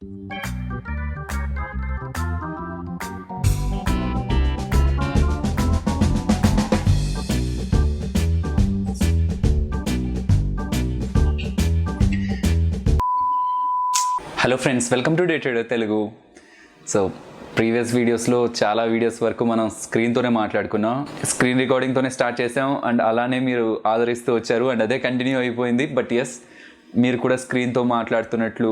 Hello friends, welcome to day trader Telugu. So previous వీడియోస్లో చాలా videos వరకు మనం స్క్రీన్తోనే మాట్లాడుకున్నాం. స్క్రీన్ రికార్డింగ్తోనే స్టార్ట్ చేసాం అండ్ అలానే మీరు ఆదరిస్తూ వచ్చారు అండ్ అదే కంటిన్యూ అయిపోయింది. బట్ ఎస్, మీరు కూడా స్క్రీన్తో మాట్లాడుతున్నట్లు,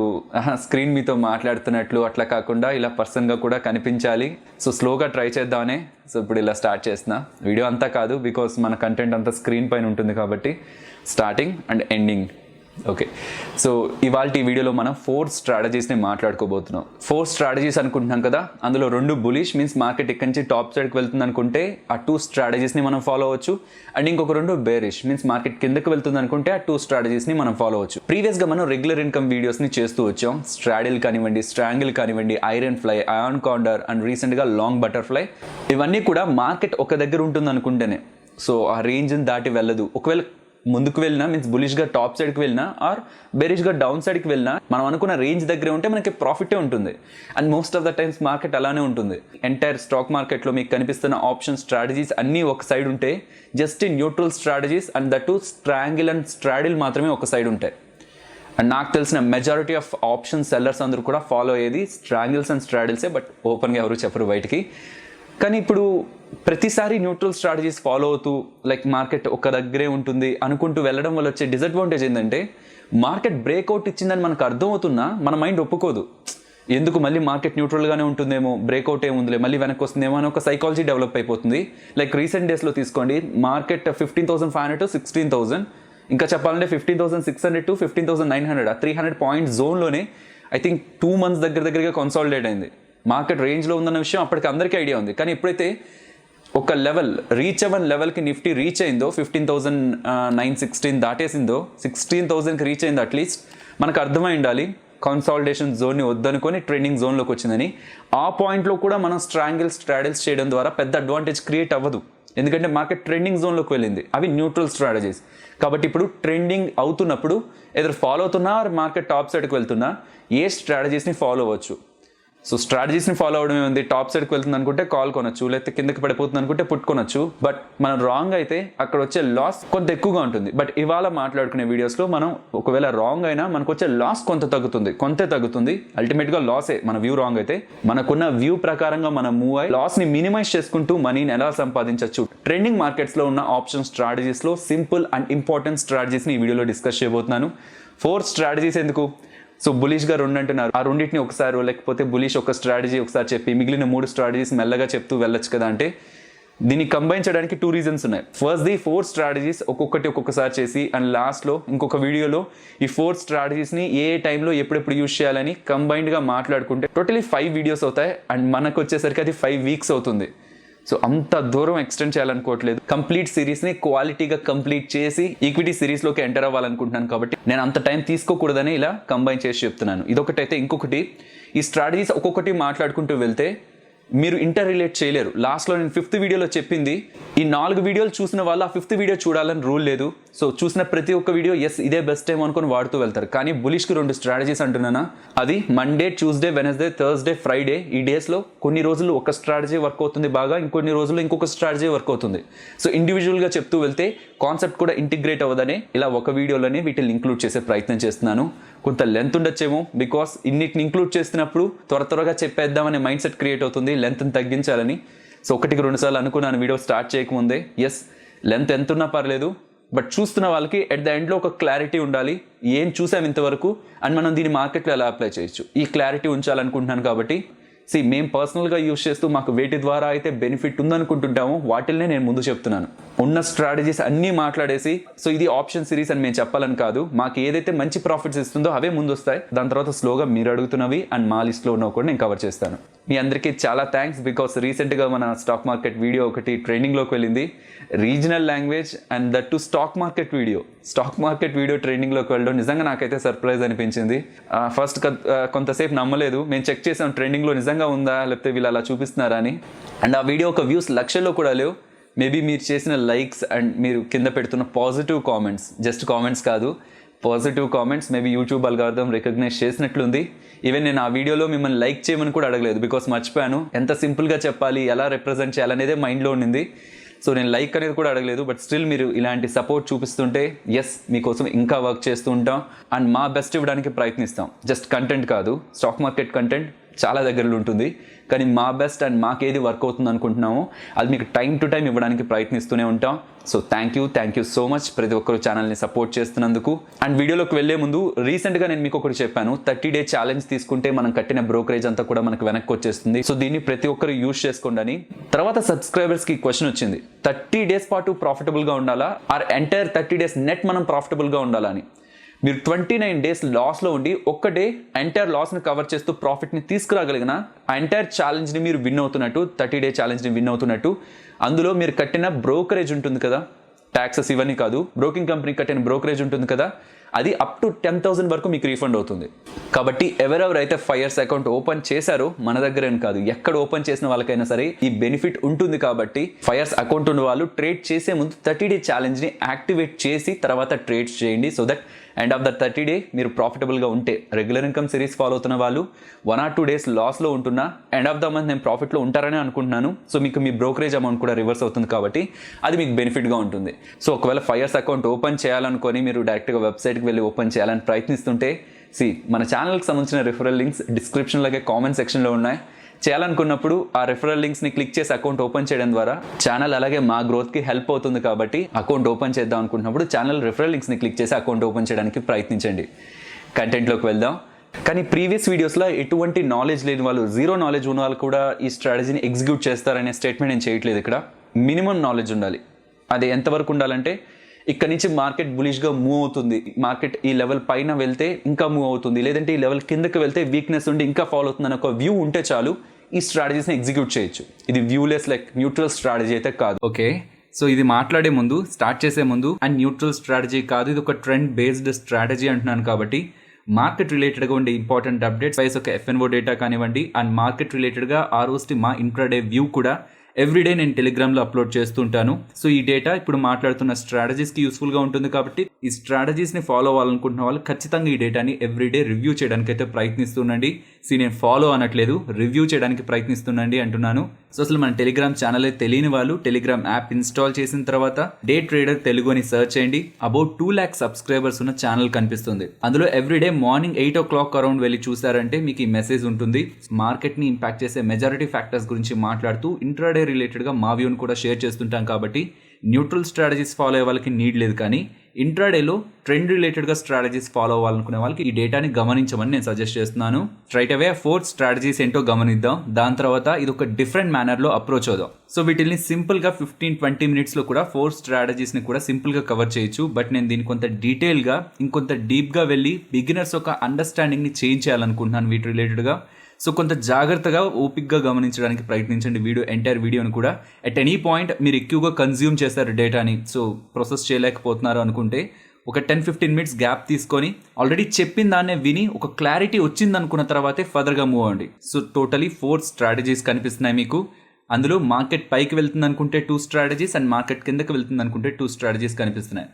స్క్రీన్ మీతో మాట్లాడుతున్నట్లు అట్లా కాకుండా ఇలా పర్సన్గా కూడా కనిపించాలి. సో స్లోగా ట్రై చేద్దామనే సో ఇప్పుడు ఇలా స్టార్ట్ చేస్తున్నా. వీడియో అంతా కాదు, బికాస్ మన కంటెంట్ అంతా స్క్రీన్ పైన ఉంటుంది కాబట్టి starting and ending. Okay, so ఇవాళ ఈ వీడియోలో మనం 4 స్ట్రాటజీస్ని మాట్లాడుకోబోతున్నాం. 4 స్ట్రాటజీస్ అనుకుంటున్నాం కదా, అందులో 2 బులిష్ మీన్స్ మార్కెట్ ఇక్కడి నుంచి టాప్ సైడ్కి వెళ్తుంది అనుకుంటే ఆ 2 స్ట్రాటజీస్ని మనం ఫాలో అవ్వచ్చు. అండ్ ఇంకొక 2 బేరిష్ మీన్స్ మార్కెట్ కిందకి వెళ్తుంది అనుకుంటే ఆ 2 స్ట్రాటజీస్ని మనం ఫాలో అవ్వచ్చు. ప్రీవియస్గా మనం రెగ్యులర్ ఇన్కమ్ వీడియోస్ని చేస్తూ వచ్చాం. స్ట్రాడిల్ కానివ్వండి, స్ట్రాంగిల్ కానివ్వండి, iron fly, iron condor and రీసెంట్గా లాంగ్ బటర్ఫ్లై. ఇవన్నీ కూడా మార్కెట్ ఒక దగ్గర ఉంటుంది అనుకుంటేనే, సో ఆ రేంజ్ని దాటి వెళ్ళదు. ఒకవేళ ముందుకు వెళ్ళినా మీన్స్ బులిష్గా టాప్ సైడ్కి వెళ్ళినా ఆర్ బెరిష్గా డౌన్ సైడ్కి వెళ్ళినా మనం అనుకున్న రేంజ్ దగ్గరే ఉంటే మనకి ప్రాఫిటే ఉంటుంది. And most of the times market అలానే ఉంటుంది. ఎంటైర్ స్టాక్ మార్కెట్లో మీకు కనిపిస్తున్న ఆప్షన్ స్ట్రాటజీస్ అన్నీ ఒక సైడ్ ఉంటాయి. Just neutral strategies and that to స్ట్రాంగిల్ and straddle మాత్రమే ఒక సైడ్ ఉంటాయి. అండ్ నాకు తెలిసిన మెజారిటీ ఆఫ్ ఆప్షన్ సెల్లర్స్ అందరూ కూడా ఫాలో అయ్యేది స్ట్రాంగిల్స్ అండ్ స్ట్రాడిల్సే. బట్ ఓపెన్గా ఎవరు చెప్పరు బయటికి. కానీ ఇప్పుడు ప్రతిసారి న్యూట్రల్ స్ట్రాటజీస్ ఫాలో అవుతూ లైక్ మార్కెట్ ఒక దగ్గరే ఉంటుంది అనుకుంటూ వెళ్ళడం వల్ల వచ్చే డిసడ్వాంటేజ్ ఏంటంటే, మార్కెట్ బ్రేక్అవుట్ ఇచ్చిందని మనకు అర్థమవుతున్నా మన మైండ్ ఒప్పుకోదు. ఎందుకు మళ్ళీ మార్కెట్ న్యూట్రల్గానే ఉంటుందేమో, బ్రేక్అవుట్ ఏముందిలే మళ్ళీ వెనక్కి వస్తుందేమో అని ఒక సైకాలజీ డెవలప్ అయిపోతుంది. లైక్ రీసెంట్ డేస్లో తీసుకోండి, మార్కెట్ 15,500 to 16,000, ఇంకా చెప్పాలంటే 15,600 to 15,900 ఆ 300 పాయింట్ జోన్లోనే ఐ థింక్ 2 months దగ్గరగా కన్సాలిడేట్ అయింది. మార్కెట్ రేంజ్లో ఉందన్న విషయం అప్పటికి అందరికీ ఐడియా ఉంది. కానీ ఎప్పుడైతే ఒక లెవెల్ రీచ్ అవ్వని లెవెల్కి నిఫ్టీ రీచ్ అయిందో, 15,916 దాటేసిందో, 16,000కి రీచ్ అయిందో, అట్లీస్ట్ మనకు అర్థమై ఉండాలి కన్సాలిడేషన్ జోన్ని వద్దనుకొని ట్రెండింగ్ జోన్లోకి వచ్చిందని. ఆ పాయింట్లో కూడా మనం స్ట్రాడిల్స్ చేయడం ద్వారా పెద్ద అడ్వాంటేజ్ క్రియేట్ అవ్వదు, ఎందుకంటే మార్కెట్ ట్రెండింగ్ జోన్లోకి వెళ్ళింది. అవి న్యూట్రల్ స్ట్రాటజీస్. కాబట్టి ఇప్పుడు ట్రెండింగ్ అవుతున్నప్పుడు ఎదురు ఫాలో అవుతున్నా మార్కెట్ టాప్ సైడ్కి వెళ్తున్నా ఏ స్ట్రాటజీస్ని ఫాలో అవ్వచ్చు. సో స్ట్రాటజీస్ని ఫాలో అవడం ఏముంది, టాప్ సైడ్కి వెళ్తుంది అనుకుంటే కాల్ కొనొచ్చు, లేకపోతే కిందకి పడిపోతుంది అనుకుంటే పుట్ కొనొచ్చు. బట్ మనం రాంగ్ అయితే అక్కడ వచ్చే లాస్ కొంత ఎక్కువగా ఉంటుంది. బట్ ఇవాళ మాట్లాడుకునే వీడియోస్లో మనం ఒకవేళ రాంగ్ అయినా మనకు వచ్చే లాస్ కొంత తగ్గుతుంది. అల్టిమేట్గా లాసే మన వ్యూ రాంగ్ అయితే. మనకున్న వ్యూ ప్రకారంగా మనం మూవ్ అయ్యి లాస్ని మినిమైజ్ చేసుకుంటూ మనీని ఎలా సంపాదించవచ్చు. ట్రెండింగ్ మార్కెట్స్లో ఉన్న ఆప్షన్ స్ట్రాటజీస్లో సింపుల్ అండ్ ఇంపార్టెంట్ స్ట్రాటజీస్ని ఈ వీడియోలో డిస్కస్ చేయబోతున్నాను. 4 స్ట్రాటజీస్ ఎందుకు? సో బులిష్గా 2 అంటున్నారు, ఆ రెండింటిని ఒకసారి, లేకపోతే బులిష్ ఒక స్ట్రాటజీ ఒకసారి చెప్పి మిగిలిన 3 స్ట్రాటజీస్ మెల్లగా చెప్తూ వెళ్ళొచ్చు కదా అంటే, దీన్ని కంబైన్ చేయడానికి 2 reasons ఉన్నాయి. ఫస్ట్, 4 స్ట్రాటజీస్ ఒక్కొక్కసారి చేసి అండ్ లాస్ట్లో ఇంకొక వీడియోలో ఈ 4 స్ట్రాటజీస్ని ఏ టైంలో ఎప్పుడెప్పుడు యూజ్ చేయాలని కంబైన్డ్గా మాట్లాడుకుంటే టోటలీ 5 వీడియోస్ అవుతాయి. అండ్ మనకు వచ్చేసరికి అది 5 weeks అవుతుంది. సో అంత దూరం ఎక్స్టెండ్ చేయాలనుకోవట్లేదు. కంప్లీట్ సిరీస్ని క్వాలిటీగా కంప్లీట్ చేసి ఈక్విటీ సిరీస్లోకి ఎంటర్ అవ్వాలనుకుంటున్నాను. కాబట్టి నేను అంత టైం తీసుకోకూడదని ఇలా కంబైన్ చేసి చెప్తున్నాను. ఇదొకటైతే, ఇంకొకటి ఈ స్ట్రాటజీస్ ఒక్కొక్కటి మాట్లాడుకుంటూ వెళ్తే మీరు ఇంటర్ రిలేట్ చేయలేరు. లాస్ట్లో నేను 5th వీడియోలో చెప్పింది, ఈ 4 వీడియోలు చూసిన వాళ్ళు ఆ 5th వీడియో చూడాలని రూల్ లేదు. సో చూసిన ప్రతి ఒక్క వీడియో ఎస్ ఇదే బెస్ట్ టైం అనుకొని వాడుతూ వెళ్తారు. కానీ బులిష్కి 2 స్ట్రాటజీస్ అంటున్నానా, అది Monday, Tuesday, Wednesday, Thursday, Friday. ఈ డేస్లో కొన్ని రోజులు ఒక స్ట్రాటజీ వర్క్ అవుతుంది బాగా, ఇంకొన్ని రోజులు ఇంకొక స్ట్రాటజీ వర్క్ అవుతుంది. సో ఇండివిజువల్గా చెప్తూ వెళ్తే కాన్సెప్ట్ కూడా ఇంటిగ్రేట్ అవ్వదనే ఇలా ఒక వీడియోలోనే వీటిని ఇంక్లూడ్ చేసే ప్రయత్నం చేస్తున్నాను. కొంత లెంత్ ఉండొచ్చేమో, బికాస్ ఇన్నిటిని ఇంక్లూడ్ చేస్తున్నప్పుడు త్వరగా చెప్పేద్దామనే మైండ్ సెట్ క్రియేట్ అవుతుంది, లెంత్ని తగ్గించాలని. సో 1-2 సార్లు అనుకున్నాను వీడియో స్టార్ట్ చేయకముందే, ఎస్ లెంత్ ఎంత ఉన్నా పర్లేదు, బట్ చూస్తున్న వాళ్ళకి ఎట్ ద ఎండ్లో ఒక క్లారిటీ ఉండాలి. ఏం చూసాం ఇంతవరకు అండ్ మనం దీన్ని మార్కెట్లో ఎలా అప్లై చేయొచ్చు, ఈ క్లారిటీ ఉంచాలనుకుంటున్నాను. కాబట్టి మేము పర్సనల్గా యూజ్ చేస్తూ మాకు వేటి ద్వారా అయితే బెనిఫిట్ ఉందనుకుంటుంటామో వాటిల్నే నేను ముందు చెప్తున్నాను. ఉన్న స్ట్రాటజీస్ అన్నీ మాట్లాడేసి సో ఇది ఆప్షన్ సిరీస్ అని మేము చెప్పాలని కాదు. మాకు ఏదైతే మంచి ప్రాఫిట్స్ ఇస్తుందో అవే ముందు వస్తాయి. దాని తర్వాత స్లోగా మీరు అడుగుతున్నవి అండ్ మా లిస్ట్లో ఉన్నవి కూడా నేను కవర్ చేస్తాను. మీ అందరికీ చాలా థ్యాంక్స్, బికాస్ రీసెంట్గా మన స్టాక్ మార్కెట్ వీడియో ఒకటి ట్రెండింగ్లోకి వెళ్ళింది. Regional language and that to stock market video ట్రెండింగ్లోకి వెళ్ళడం నిజంగా నాకైతే సర్ప్రైజ్ అనిపించింది. ఫస్ట్ కొంతసేపు నమ్మలేదు. మేము చెక్ చేసాం ట్రెండింగ్లో నిజంగా ఉందా లేకపోతే వీళ్ళు అలా చూపిస్తున్నారా అని. అండ్ ఆ వీడియో ఒక వ్యూస్ లక్షల్లో కూడా లేవు. మేబీ మీరు చేసిన లైక్స్ అండ్ మీరు కింద పెడుతున్న పాజిటివ్ కామెంట్స్, జస్ట్ కామెంట్స్ కాదు, positive comments maybe YouTube algorithm recognize చేసినట్లుంది. ఈవెన్ నేను ఆ వీడియోలో మిమ్మల్ని లైక్ చేయమని కూడా అడగలేదు, బికాస్ మర్చిపోయాను. ఎంత సింపుల్గా చెప్పాలి, ఎలా రిప్రజెంట్ చేయాలనేదే మైండ్లో ఉండింది. సో నేను లైక్ అనేది కూడా అడగలేదు. బట్ స్టిల్ మీరు ఇలాంటి సపోర్ట్ చూపిస్తుంటే ఎస్, మీకోసం ఇంకా వర్క్ చేస్తూ ఉంటాం అండ్ మా బెస్ట్ ఇవ్వడానికి ప్రయత్నిస్తాం. జస్ట్ కంటెంట్ కాదు, స్టాక్ మార్కెట్ కంటెంట్ చాలా దగ్గరలో ఉంటుంది, కానీ మా బెస్ట్ అండ్ మాకేది వర్క్ అవుతుంది అనుకుంటున్నామో అది మీకు టైం టు టైం ఇవ్వడానికి ప్రయత్నిస్తూనే ఉంటాం. So thank you so much ప్రతి ఒక్కరు ఛానల్ని సపోర్ట్ చేస్తున్నందుకు. అండ్ వీడియోలోకి వెళ్లే ముందు రీసెంట్గా నేను మీకు ఒకటి చెప్పాను, 30-day ఛాలెంజ్ తీసుకుంటే మనం కట్టిన బ్రోకరేజ్ అంతా కూడా మనకు వెనక్కి వచ్చేస్తుంది. సో దీన్ని ప్రతి ఒక్కరు యూజ్ చేసుకోండి అని. తర్వాత సబ్స్క్రైబర్స్కి క్వశ్చన్ వచ్చింది, 30 days పాటు ప్రాఫిటబుల్గా ఉండాలా ఆర్ ఎంటైర్ 30 days నెట్ మనం ప్రాఫిటబుల్గా ఉండాలా అని. మీరు 29 days లాస్లో ఉండి ఒక్క డే ఎంటైర్ లాస్ని కవర్ చేస్తూ ప్రాఫిట్ని తీసుకురాగలిగిన ఆ ఎంటైర్ ఛాలెంజ్ని మీరు విన్ అవుతున్నట్టు, 30-day ఛాలెంజ్ని విన్ అవుతున్నట్టు. అందులో మీరు కట్టిన బ్రోకరేజ్ ఉంటుంది కదా, ట్యాక్సెస్ ఇవన్నీ కాదు, బ్రోకింగ్ కంపెనీ కట్టిన బ్రోకరేజ్ ఉంటుంది కదా, అది అప్ టు 10,000 వరకు మీకు రీఫండ్ అవుతుంది. కాబట్టి ఎవరెవరైతే ఫైర్స్ అకౌంట్ ఓపెన్ చేశారో, మన దగ్గర కాదు, ఎక్కడ ఓపెన్ చేసిన వాళ్ళకైనా సరే ఈ బెనిఫిట్ ఉంటుంది. కాబట్టి ఫైర్స్ అకౌంట్ ఉన్న వాళ్ళు ట్రేడ్ చేసే ముందు 30-day ఛాలెంజ్ని యాక్టివేట్ చేసి తర్వాత ట్రేడ్స్ చేయండి. So that end of the 30 day మీరు ప్రాఫిటబుల్గా ఉంటే, రెగ్యులర్ ఇన్కమ్ సిరీస్ ఫాలో అవుతున్న వాళ్ళు 1 or 2 days లాస్లో ఉంటున్నా ఎండ్ ఆఫ్ ద మంత్ నేను ప్రాఫిట్లో ఉంటారని అనుకుంటున్నాను. సో మీకు మీ బ్రోకరేజ్ అమౌంట్ కూడా రివర్స్ అవుతుంది కాబట్టి అది మీకు బెనిఫిట్గా ఉంటుంది. సో ఒకవేళ ఫైర్స్ అకౌంట్ ఓపెన్ చేయాలనుకొని మీరు డైరెక్ట్గా వెబ్సైట్కి వెళ్ళి ఓపెన్ చేయాలని ప్రయత్నిస్తుంటే, మన ఛానల్కి సంబంధించిన రిఫరల్ లింక్స్ డిస్క్రిప్షన్లోకి కామెంట్ సెక్షన్లో ఉన్నాయి. చేయాలనుకున్నప్పుడు ఆ రిఫరల్ లింక్స్ని క్లిక్ చేసి అకౌంట్ ఓపెన్ చేయడం ద్వారా ఛానల్ అలాగే మా గ్రోత్కి హెల్ప్ అవుతుంది. కాబట్టి అకౌంట్ ఓపెన్ చేద్దాం అనుకుంటున్నప్పుడు ఛానల్ రిఫరల్ లింక్స్ని క్లిక్ చేసి అకౌంట్ ఓపెన్ చేయడానికి ప్రయత్నించండి. కంటెంట్లోకి వెళ్దాం. కానీ ప్రీవియస్ వీడియోస్లో ఎటువంటి నాలెడ్జ్ లేని వాళ్ళు, జీరో నాలెడ్జ్ ఉన్న వాళ్ళు కూడా ఈ స్ట్రాటజీని ఎగ్జిక్యూట్ చేస్తారనే స్టేట్మెంట్ నేను చేయట్లేదు. ఇక్కడ మినిమం నాలెడ్జ్ ఉండాలి. అది ఎంతవరకు ఉండాలంటే, ఇక్కడ నుంచి మార్కెట్ బులిష్గా మూవ్ అవుతుంది, మార్కెట్ ఈ లెవెల్ పైన వెళ్తే ఇంకా మూవ్ అవుతుంది, లేదంటే ఈ లెవెల్ కిందకి వెళ్తే వీక్నెస్ ఉండి ఇంకా ఫాలో అవుతుంది అనే ఒక వ్యూ ఉంటే చాలు, ఈ స్ట్రాటజీస్ని ఎగ్జిక్యూట్ చేయొచ్చు. ఇది వ్యూలెస్ లైక్ న్యూట్రల్ స్ట్రాటజీ అయితే కాదు. ఓకే, సో ఇది మాట్లాడే ముందు, స్టార్ట్ చేసే ముందు, అండ్ న్యూట్రల్ స్ట్రాటజీ కాదు, ఇది ఒక ట్రెండ్ బేస్డ్ స్ట్రాటజీ అంటున్నాను. కాబట్టి మార్కెట్ రిలేటెడ్గా ఉండే ఇంపార్టెంట్ అప్డేట్స్, ప్రైస్ ఒక FNO డేటా కానివ్వండి, అండ్ మార్కెట్ రిలేటెడ్గా ROST మా ఇంట్రాడే వ్యూ కూడా ఎవ్రీడే నేను టెలిగ్రామ్లో అప్లోడ్ చేస్తుంటాను. సో ఈ డేటా ఇప్పుడు మాట్లాడుతున్న స్ట్రాటజీస్కి యూస్ఫుల్గా ఉంటుంది. కాబట్టి ఈ స్ట్రాటజీస్ని ఫాలో అవ్వాలనుకుంటున్న వాళ్ళు ఖచ్చితంగా ఈ డేటాని ఎవ్రీడే రివ్యూ చేయడానికి అయితే ప్రయత్నిస్తుండండి. నేను ఫాలో అనట్లేదు, రివ్యూ చేయడానికి ప్రయత్నిస్తుండండి అంటున్నాను. సో అసలు మన టెలిగ్రామ్ ఛానల్ తెలియని వాళ్ళు టెలిగ్రామ్ యాప్ ఇన్స్టాల్ చేసిన తర్వాత డే ట్రేడర్ తెలుగు అని సర్చ్ చేయండి. అబౌట్ 2 lakh సబ్స్క్రైబర్స్ ఉన్న ఛానల్ కనిపిస్తుంది. అందులో ఎవ్రీడే మార్నింగ్ 8 o'clock అరౌండ్ వెళ్ళి చూసారంటే మీకు ఈ మెసేజ్ ఉంటుంది. మార్కెట్ని ఇంపాక్ట్ చేసే మెజారిటీ ఫ్యాక్టర్స్ గురించి మాట్లాడుతూ ఇంట్రాడే రిలేటెడ్గా మా వ్యూని కూడా షేర్ చేస్తుంటాం. కాబట్టి న్యూట్రల్ స్ట్రాటజీస్ ఫాలో అయ్యే వాళ్ళకి నీడ్ లేదు, కానీ ఇంట్రాడేలో ట్రెండ్ రిలేటెడ్గా స్ట్రాటజీస్ ఫాలో అవ్వాలనుకునే వాళ్ళకి ఈ డేటాని గమనించమని నేను సజెస్ట్ చేస్తున్నాను. స్ట్రైట్ అవే 4 స్ట్రాటజీస్ ఏంటో గమనిద్దాం. దాని తర్వాత ఇది ఒక డిఫరెంట్ మేనర్లో అప్రోచ్ అవుదాం. సో వీటిని సింపుల్గా 15-20 minutesలో కూడా 4 స్ట్రాటజీస్ని కూడా సింపుల్గా కవర్ చేయొచ్చు. బట్ నేను దీన్ని కొంత డీటెయిల్గా, ఇంకొంత డీప్గా వెళ్ళి బిగినర్స్ ఒక అండర్స్టాండింగ్ని చేంజ్ చేయాలనుకుంటున్నాను వీటి రిలేటెడ్గా. సో కొంత జాగ్రత్తగా ఓపిక్గా గమనించడానికి ప్రయత్నించండి ఎంటైర్ వీడియోని కూడా. అట్ ఎనీ పాయింట్ మీరు ఎక్కువగా కన్జ్యూమ్ చేస్తారు డేటాని, సో ప్రాసెస్ చేయలేకపోతున్నారు అనుకుంటే ఒక 10-15 minutes గ్యాప్ తీసుకొని ఆల్రెడీ చెప్పిన దాన్నే విని ఒక క్లారిటీ వచ్చింది అనుకున్న తర్వాతే ఫర్దర్గా మూవ్ అవ్వండి. సో టోటలీ 4 స్ట్రాటజీస్ కనిపిస్తున్నాయి మీకు. అందులో మార్కెట్ పైకి వెళ్తుంది అనుకుంటే 2 స్ట్రాటజీస్, అండ్ మార్కెట్ కిందకి వెళ్తుంది అనుకుంటే 2 స్ట్రాటజీస్ కనిపిస్తున్నాయి.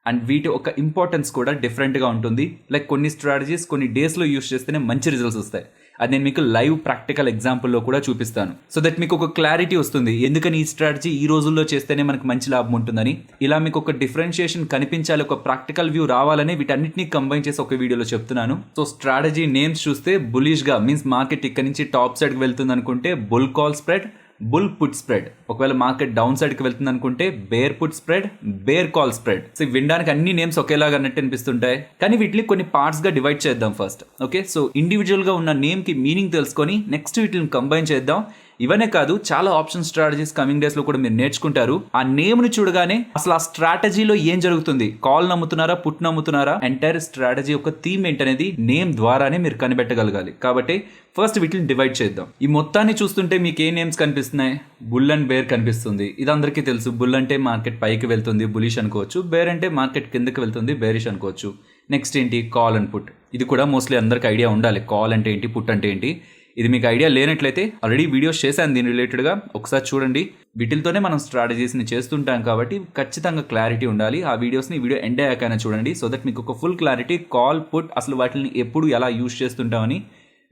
అండ్ వీటి ఒక ఇంపార్టెన్స్ కూడా డిఫరెంట్గా ఉంటుంది. లైక్ కొన్ని స్ట్రాటజీస్ కొన్ని డేస్లో యూస్ చేస్తేనే మంచి రిజల్ట్స్ వస్తాయి. అది నేను మీకు లైవ్ ప్రాక్టికల్ ఎగ్జాంపుల్లో కూడా చూపిస్తాను. సో దట్ మీకు ఒక క్లారిటీ వస్తుంది, ఎందుకని ఈ స్ట్రాటజీ ఈ రోజుల్లో చేస్తేనే మనకు మంచి లాభం ఉంటుందని. ఇలా మీకు ఒక డిఫరెన్షియేషన్ కనిపించాలి, ఒక ప్రాక్టికల్ వ్యూ రావాలని వీటన్నిటిని కంబైన్ చేసి ఒక వీడియోలో చెప్తున్నాను. సో స్ట్రాటజీ నేమ్స్ చూస్తే బులిష్గా మీన్స్ మార్కెట్ ఇక్కడ నుంచి టాప్ సైడ్కి వెళ్తుంది అనుకుంటే bull call spread, bull put spread. ఒకవేళ మార్కెట్ డౌన్ సైడ్కి వెళ్తుంది అనుకుంటే bear put spread, bear call spread. So వినడానికి అన్ని నేమ్స్ ఒకేలాగా అన్నట్టు అనిపిస్తుంటాయి, కానీ వీటిని కొన్ని పార్ట్స్గా డివైడ్ చేద్దాం ఫస్ట్. ఓకే, సో ఇండివిజువల్గా ఉన్న నేమ్కి మీనింగ్ తెలుసుకొని నెక్స్ట్ వీటిని కంబైన్ చేద్దాం. ఇవనే కాదు, చాలా ఆప్షన్ స్ట్రాటజీస్ కమింగ్ డేస్ లో కూడా మీరు నేర్చుకుంటారు. ఆ నేమ్ ని చూడగానే అసలు ఆ స్ట్రాటజీలో ఏం జరుగుతుంది, కాల్ నమ్ముతున్నారా, పుట్ నమ్ముతున్నారా, ఎంటైర్ స్ట్రాటజీ యొక్క థీమ్ ఏంటనేది నేమ్ ద్వారానే మీరు కనిపెట్టగలగాలి. కాబట్టి ఫస్ట్ వీటిని డివైడ్ చేద్దాం. ఈ మొత్తాన్ని చూస్తుంటే మీకు ఏ నేమ్స్ కనిపిస్తున్నాయి? బుల్ అండ్ బేర్ కనిపిస్తుంది. ఇది అందరికీ తెలుసు. బుల్ అంటే మార్కెట్ పైకి వెళ్తుంది, బులిష్ అనుకోవచ్చు. బేర్ అంటే మార్కెట్ కిందకి వెళ్తుంది, బేరిష్ అనుకోవచ్చు. నెక్స్ట్ ఏంటి? Call and put. ఇది కూడా మోస్ట్లీ అందరికి ఐడియా ఉండాలి, కాల్ అంటే ఏంటి, పుట్ అంటే ఏంటి. ఇది మీకు ఐడియా లేనట్లయితే ఆల్రెడీ వీడియోస్ చేశాను దీని రిలేటెడ్గా, ఒకసారి చూడండి. వీటితోనే మనం స్ట్రాటజీస్ని చేస్తుంటాం కాబట్టి ఖచ్చితంగా క్లారిటీ ఉండాలి. ఆ వీడియోస్ని వీడియో ఎండ్ అయ్యాకైనా చూడండి, సో దట్ మీకు ఒక ఫుల్ క్లారిటీ కాల్ పుట్ అసలు వాటిని ఎప్పుడు ఎలా యూజ్ చేస్తుంటామని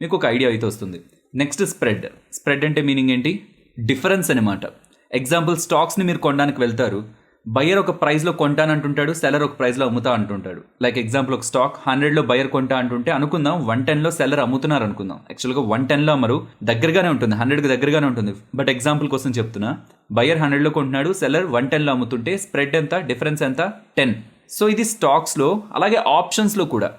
మీకు ఒక ఐడియా అయితే వస్తుంది. నెక్స్ట్ స్ప్రెడ్ అంటే మీనింగ్ ఏంటి? డిఫరెన్స్ అనమాట. ఎగ్జాంపుల్, స్టాక్స్ని మీరు కొనడానికి వెళ్తారు, బయ్యర్ ఒక ప్రైస్లో కొంటాను అంటుంటాడు, సెల్లర్ ఒక ప్రైస్లో అమ్ముతా అంటుంటాడు. లైక్ ఎగ్జాంపుల్, ఒక స్టాక్ 100లో బయ్యర్ కొంటా అంటుంటే అనుకుందాం 110లో సెల్లర్ అమ్ముతున్నారు అనుకుందాం. యాక్చువల్గా 110లో అమ్మరు, దగ్గరగానే ఉంటుంది, 100కి దగ్గరగానే ఉంటుంది. బట్ ఎగ్జాంపుల్ కోసం చెప్తున్నా, బయ్యర్ 100లో కొంటున్నాడు, సెల్లర్ 110లో అమ్ముతుంటే స్ప్రెడ్ ఎంత, డిఫరెన్స్ ఎంత? 10. సో ఇది స్టాక్స్లో. అలాగే ఆప్షన్స్లో కూడా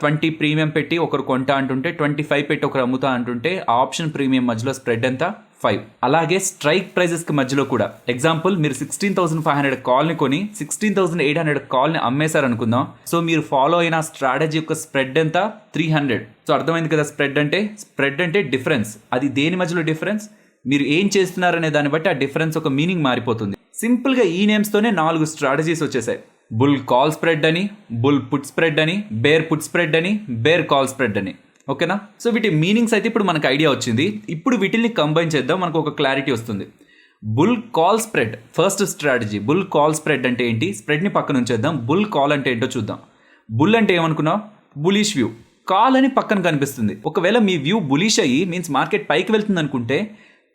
20 ప్రీమియం పెట్టి ఒకరు కొంటా అంటుంటే 25 పెట్టి ఒకరు అమ్ముతా అంటుంటే ఆ ఆప్షన్ ప్రీమియం మధ్యలో స్ప్రెడ్ ఎంత? 5. అలాగే స్ట్రైక్ ప్రైజెస్కి మధ్యలో కూడా ఎగ్జాంపుల్, మీరు 16,500 కాల్ని కొని 16,800 కాల్ని అమ్మేశారు అనుకుందాం. సో మీరు ఫాలో అయిన స్ట్రాటజీ యొక్క స్ప్రెడ్ ఎంత? 300. సో అర్థమైంది కదా స్ప్రెడ్ అంటే డిఫరెన్స్. అది దేని మధ్యలో డిఫరెన్స్? మీరు ఏం చేస్తున్నారనే దాన్ని బట్టి ఆ డిఫరెన్స్ ఒక మీనింగ్ మారిపోతుంది. సింపుల్గా ఈ నేమ్స్తోనే 4 స్ట్రాటజీస్ వచ్చేసాయి. బుల్ కాల్ స్ప్రెడ్ అని, బుల్ పుట్ స్ప్రెడ్ అని, బేర్ పుట్ స్ప్రెడ్ అని, బేర్ కాల్ స్ప్రెడ్ అని. ఓకేనా? సో వీటి మీనింగ్స్ అయితే ఇప్పుడు మనకు ఐడియా వచ్చింది. ఇప్పుడు వీటిని కంబైన్ చేద్దాం, మనకు ఒక క్లారిటీ వస్తుంది. Bull call spread first strategy. Bull call spread అంటే ఏంటి? స్ప్రెడ్ని పక్కన ఉంచేద్దాం. బుల్ కాల్ అంటే ఏంటో చూద్దాం. బుల్ అంటే ఏమనుకున్నావు? Bullish view. కాల్ అని పక్కన కనిపిస్తుంది. ఒకవేళ మీ వ్యూ బులిష్ అయ్యి మీన్స్ మార్కెట్ పైకి వెళ్తుంది అనుకుంటే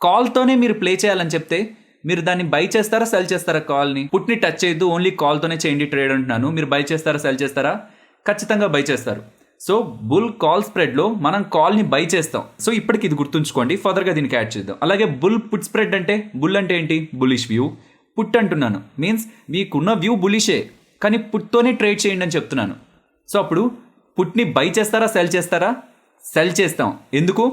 కాల్తోనే మీరు ప్లే చేయాలని చెప్తే మీరు దాన్ని బై చేస్తారా, సెల్ చేస్తారా? కాల్ని, పుట్ని టచ్ చేయొద్దు, ఓన్లీ కాల్తోనే చేయండి ట్రేడ్ అంటున్నాను. మీరు బై చేస్తారా, సెల్ చేస్తారా? ఖచ్చితంగా బై చేస్తారు. సో బుల్ కాల్ స్ప్రెడ్లో మనం కాల్ని బై చేస్తాం. సో ఇప్పటికి ఇది గుర్తుంచుకోండి, ఫర్దర్గా దీనికి యాడ్ చేద్దాం. అలాగే బుల్ పుట్ స్ప్రెడ్ అంటే, బుల్ అంటే ఏంటి? Bullish view. పుట్ అంటున్నాను మీన్స్ మీకున్న వ్యూ బులిషే, కానీ పుట్తోనే ట్రేడ్ చేయండి అని చెప్తున్నాను. సో అప్పుడు పుట్ని బై చేస్తారా, సెల్ చేస్తారా? సెల్ చేస్తాం. ఎందుకు?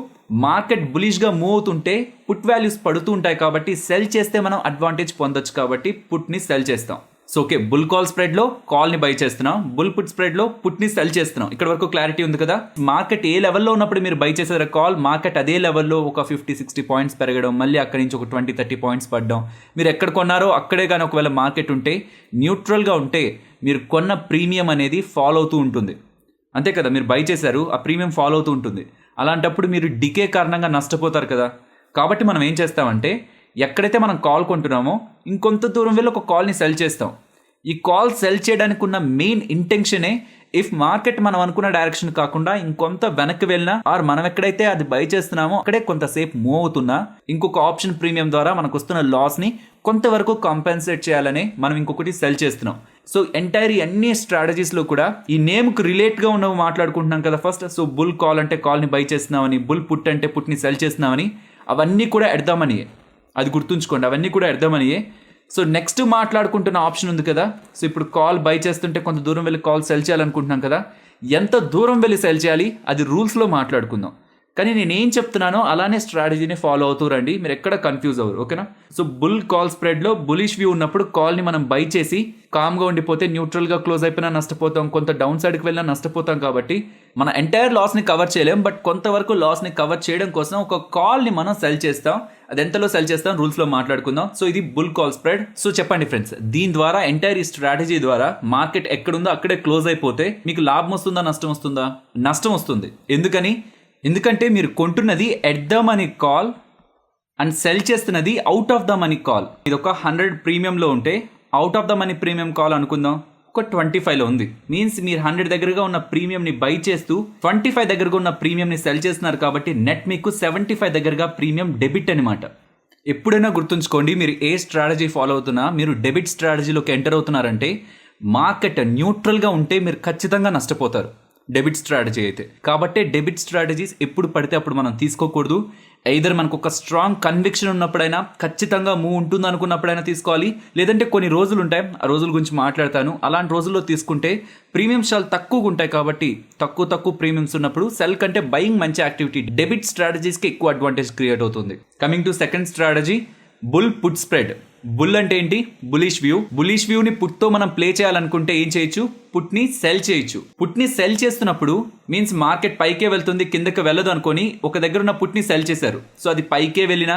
మార్కెట్ బులిష్గా మూవ్ అవుతుంటే పుట్ వాల్యూస్ పడుతూ ఉంటాయి కాబట్టి సెల్ చేస్తే మనం అడ్వాంటేజ్ పొందొచ్చు కాబట్టి పుట్ని సెల్ చేస్తాం. సో ఓకే, బుల్ కాల్ స్ప్రెడ్లో కాల్ని బై చేస్తున్నాం, బుల్ పుట్ స్ప్రెడ్లో పుట్ని సెల్ చేస్తున్నాం. ఇక్కడ వరకు క్లారిటీ ఉంది కదా? మార్కెట్ ఏ లెవెల్లో ఉన్నప్పుడు మీరు బై చేసారా కాల్, మార్కెట్ అదే లెవెల్లో ఒక 50-60 పాయింట్స్ పెరగడం, మళ్ళీ అక్కడి నుంచి ఒక 20-30 పాయింట్స్ పడడం, మీరు ఎక్కడ కొన్నారో అక్కడే కానీ ఒకవేళ మార్కెట్ ఉంటే న్యూట్రల్గా ఉంటే మీరు కొన్న ప్రీమియం అనేది ఫాలో అవుతూ ఉంటుంది. అంతే కదా? మీరు బై చేశారు, ఆ ప్రీమియం ఫాలో అవుతూ ఉంటుంది. అలాంటప్పుడు మీరు డికే కారణంగా నష్టపోతారు కదా. కాబట్టి మనం ఏం చేస్తామంటే ఎక్కడైతే మనం కాల్ కొంటున్నామో ఇంకొంత దూరం వెళ్ళి ఒక కాల్ని సెల్ చేస్తాం. ఈ కాల్ సెల్ చేయడానికి ఉన్న మెయిన్ ఇంటెన్షనే ఇఫ్ మార్కెట్ మనం అనుకున్న డైరెక్షన్ కాకుండా ఇంకొంత వెనక్కి వెళ్ళినా ఆర్ మనం ఎక్కడైతే అది బై చేస్తున్నామో అక్కడే కొంతసేపు మూవ్ అవుతున్నా ఇంకొక ఆప్షన్ ప్రీమియం ద్వారా మనకు వస్తున్న లాస్ని కొంతవరకు కాంపెన్సేట్ చేయాలని మనం ఇంకొకటి సెల్ చేస్తున్నాం. సో ఎంటైర్ అన్ని స్ట్రాటజీస్లో కూడా ఈ నేమ్కి రిలేట్గా ఉన్నవి మాట్లాడుకుంటున్నాం కదా ఫస్ట్. సో బుల్ కాల్ అంటే కాల్ని బై చేస్తున్నామని, బుల్ పుట్ అంటే పుట్ని సెల్ చేస్తున్నామని, అవన్నీ కూడా ఎడదామని, అది గుర్తుంచుకోండి, అవన్నీ కూడా ఎడదామనియే. సో నెక్స్ట్ మాట్లాడుకుంటున్న ఆప్షన్ ఉంది కదా. సో ఇప్పుడు కాల్ బై చేస్తుంటే కొంత దూరం వెళ్ళి కాల్ సెల్ చేయాలనుకుంటున్నాం కదా. ఎంత దూరం వెళ్ళి సెల్ చేయాలి అది రూల్స్లో మాట్లాడుకుందాం. కానీ నేనేం చెప్తున్నానో అలానే స్ట్రాటజీని ఫాలో అవుతూ రండి, మీరు ఎక్కడ కన్ఫ్యూజ్ అవ్వరు. ఓకేనా? సో బుల్ కాల్ స్ప్రెడ్లో బులిష్ వ్యూ ఉన్నప్పుడు కాల్ని మనం బై చేసి కామ్గా ఉండిపోతే న్యూట్రల్గా క్లోజ్ అయిపోయినా నష్టపోతాం, కొంత డౌన్ సైడ్కి వెళ్ళినా నష్టపోతాం. కాబట్టి మన ఎంటైర్ లాస్ని కవర్ చేయలేం, బట్ కొంతవరకు లాస్ని కవర్ చేయడం కోసం ఒక కాల్ని మనం సెల్ చేస్తాం. అది ఎంతలో సెల్ చేస్తాం రూల్స్లో మాట్లాడుకుందాం. సో ఇది బుల్ కాల్ స్ప్రెడ్. సో చెప్పండి ఫ్రెండ్స్, దీని ద్వారా ఎంటైర్ ఈ స్ట్రాటజీ ద్వారా మార్కెట్ ఎక్కడుందో అక్కడే క్లోజ్ అయిపోతే మీకు లాభం వస్తుందా, నష్టం వస్తుందా? నష్టం వస్తుంది. ఎందుకంటే మీరు కొంటున్నది at the money call and sell చేస్తున్నది out of the money call. ఇది ఒక 100 ప్రీమియంలో ఉంటే out of the money premium call అనుకుందాం ఒక 25లో ఉంది. మీన్స్ మీరు 100 దగ్గరగా ఉన్న ప్రీమియంని బై చేస్తూ 25 దగ్గరగా ఉన్న ప్రీమియంని సెల్ చేస్తున్నారు కాబట్టి నెట్ మీకు 75 దగ్గరగా ప్రీమియం డెబిట్ అనమాట. ఎప్పుడైనా గుర్తుంచుకోండి, మీరు ఏ స్ట్రాటజీ ఫాలో అవుతున్నా మీరు డెబిట్ స్ట్రాటజీలోకి ఎంటర్ అవుతున్నారంటే మార్కెట్ న్యూట్రల్గా ఉంటే మీరు ఖచ్చితంగా నష్టపోతారు డెబిట్ స్ట్రాటజీ అయితే. కాబట్టి డెబిట్ స్ట్రాటజీస్ ఎప్పుడు పడితే అప్పుడు మనం తీసుకోకూడదు. ఐదర్ మనకు ఒక స్ట్రాంగ్ కన్విక్షన్ ఉన్నప్పుడైనా, ఖచ్చితంగా మూవ్ ఉంటుంది అనుకున్నప్పుడైనా తీసుకోవాలి, లేదంటే కొన్ని రోజులు ఉంటాయి, ఆ రోజుల గురించి మాట్లాడతాను. అలాంటి రోజుల్లో తీసుకుంటే ప్రీమియమ్స్ చాలా తక్కువగా ఉంటాయి కాబట్టి తక్కువ ప్రీమియమ్స్ ఉన్నప్పుడు సెల్ కంటే బయింగ్ మంచి యాక్టివిటీ. డెబిట్ స్ట్రాటజీస్కి ఎక్కువ అడ్వాంటేజ్ క్రియేట్ అవుతుంది. Coming to second strategy, bull put spread. Bull అంటే ఏంటి? Bullish view. బులిష్ వ్యూని పుట్తో మనం ప్లే చేయాలనుకుంటే ఏం చేయొచ్చు? పుట్ని సెల్ చేయొచ్చు. పుట్ని సెల్ చేస్తున్నప్పుడు మీన్స్ మార్కెట్ పైకే వెళ్తుంది, కిందకి వెళ్ళదు అనుకొని ఒక దగ్గర ఉన్న పుట్ని సెల్ చేశారు. సో అది పైకే వెళ్ళినా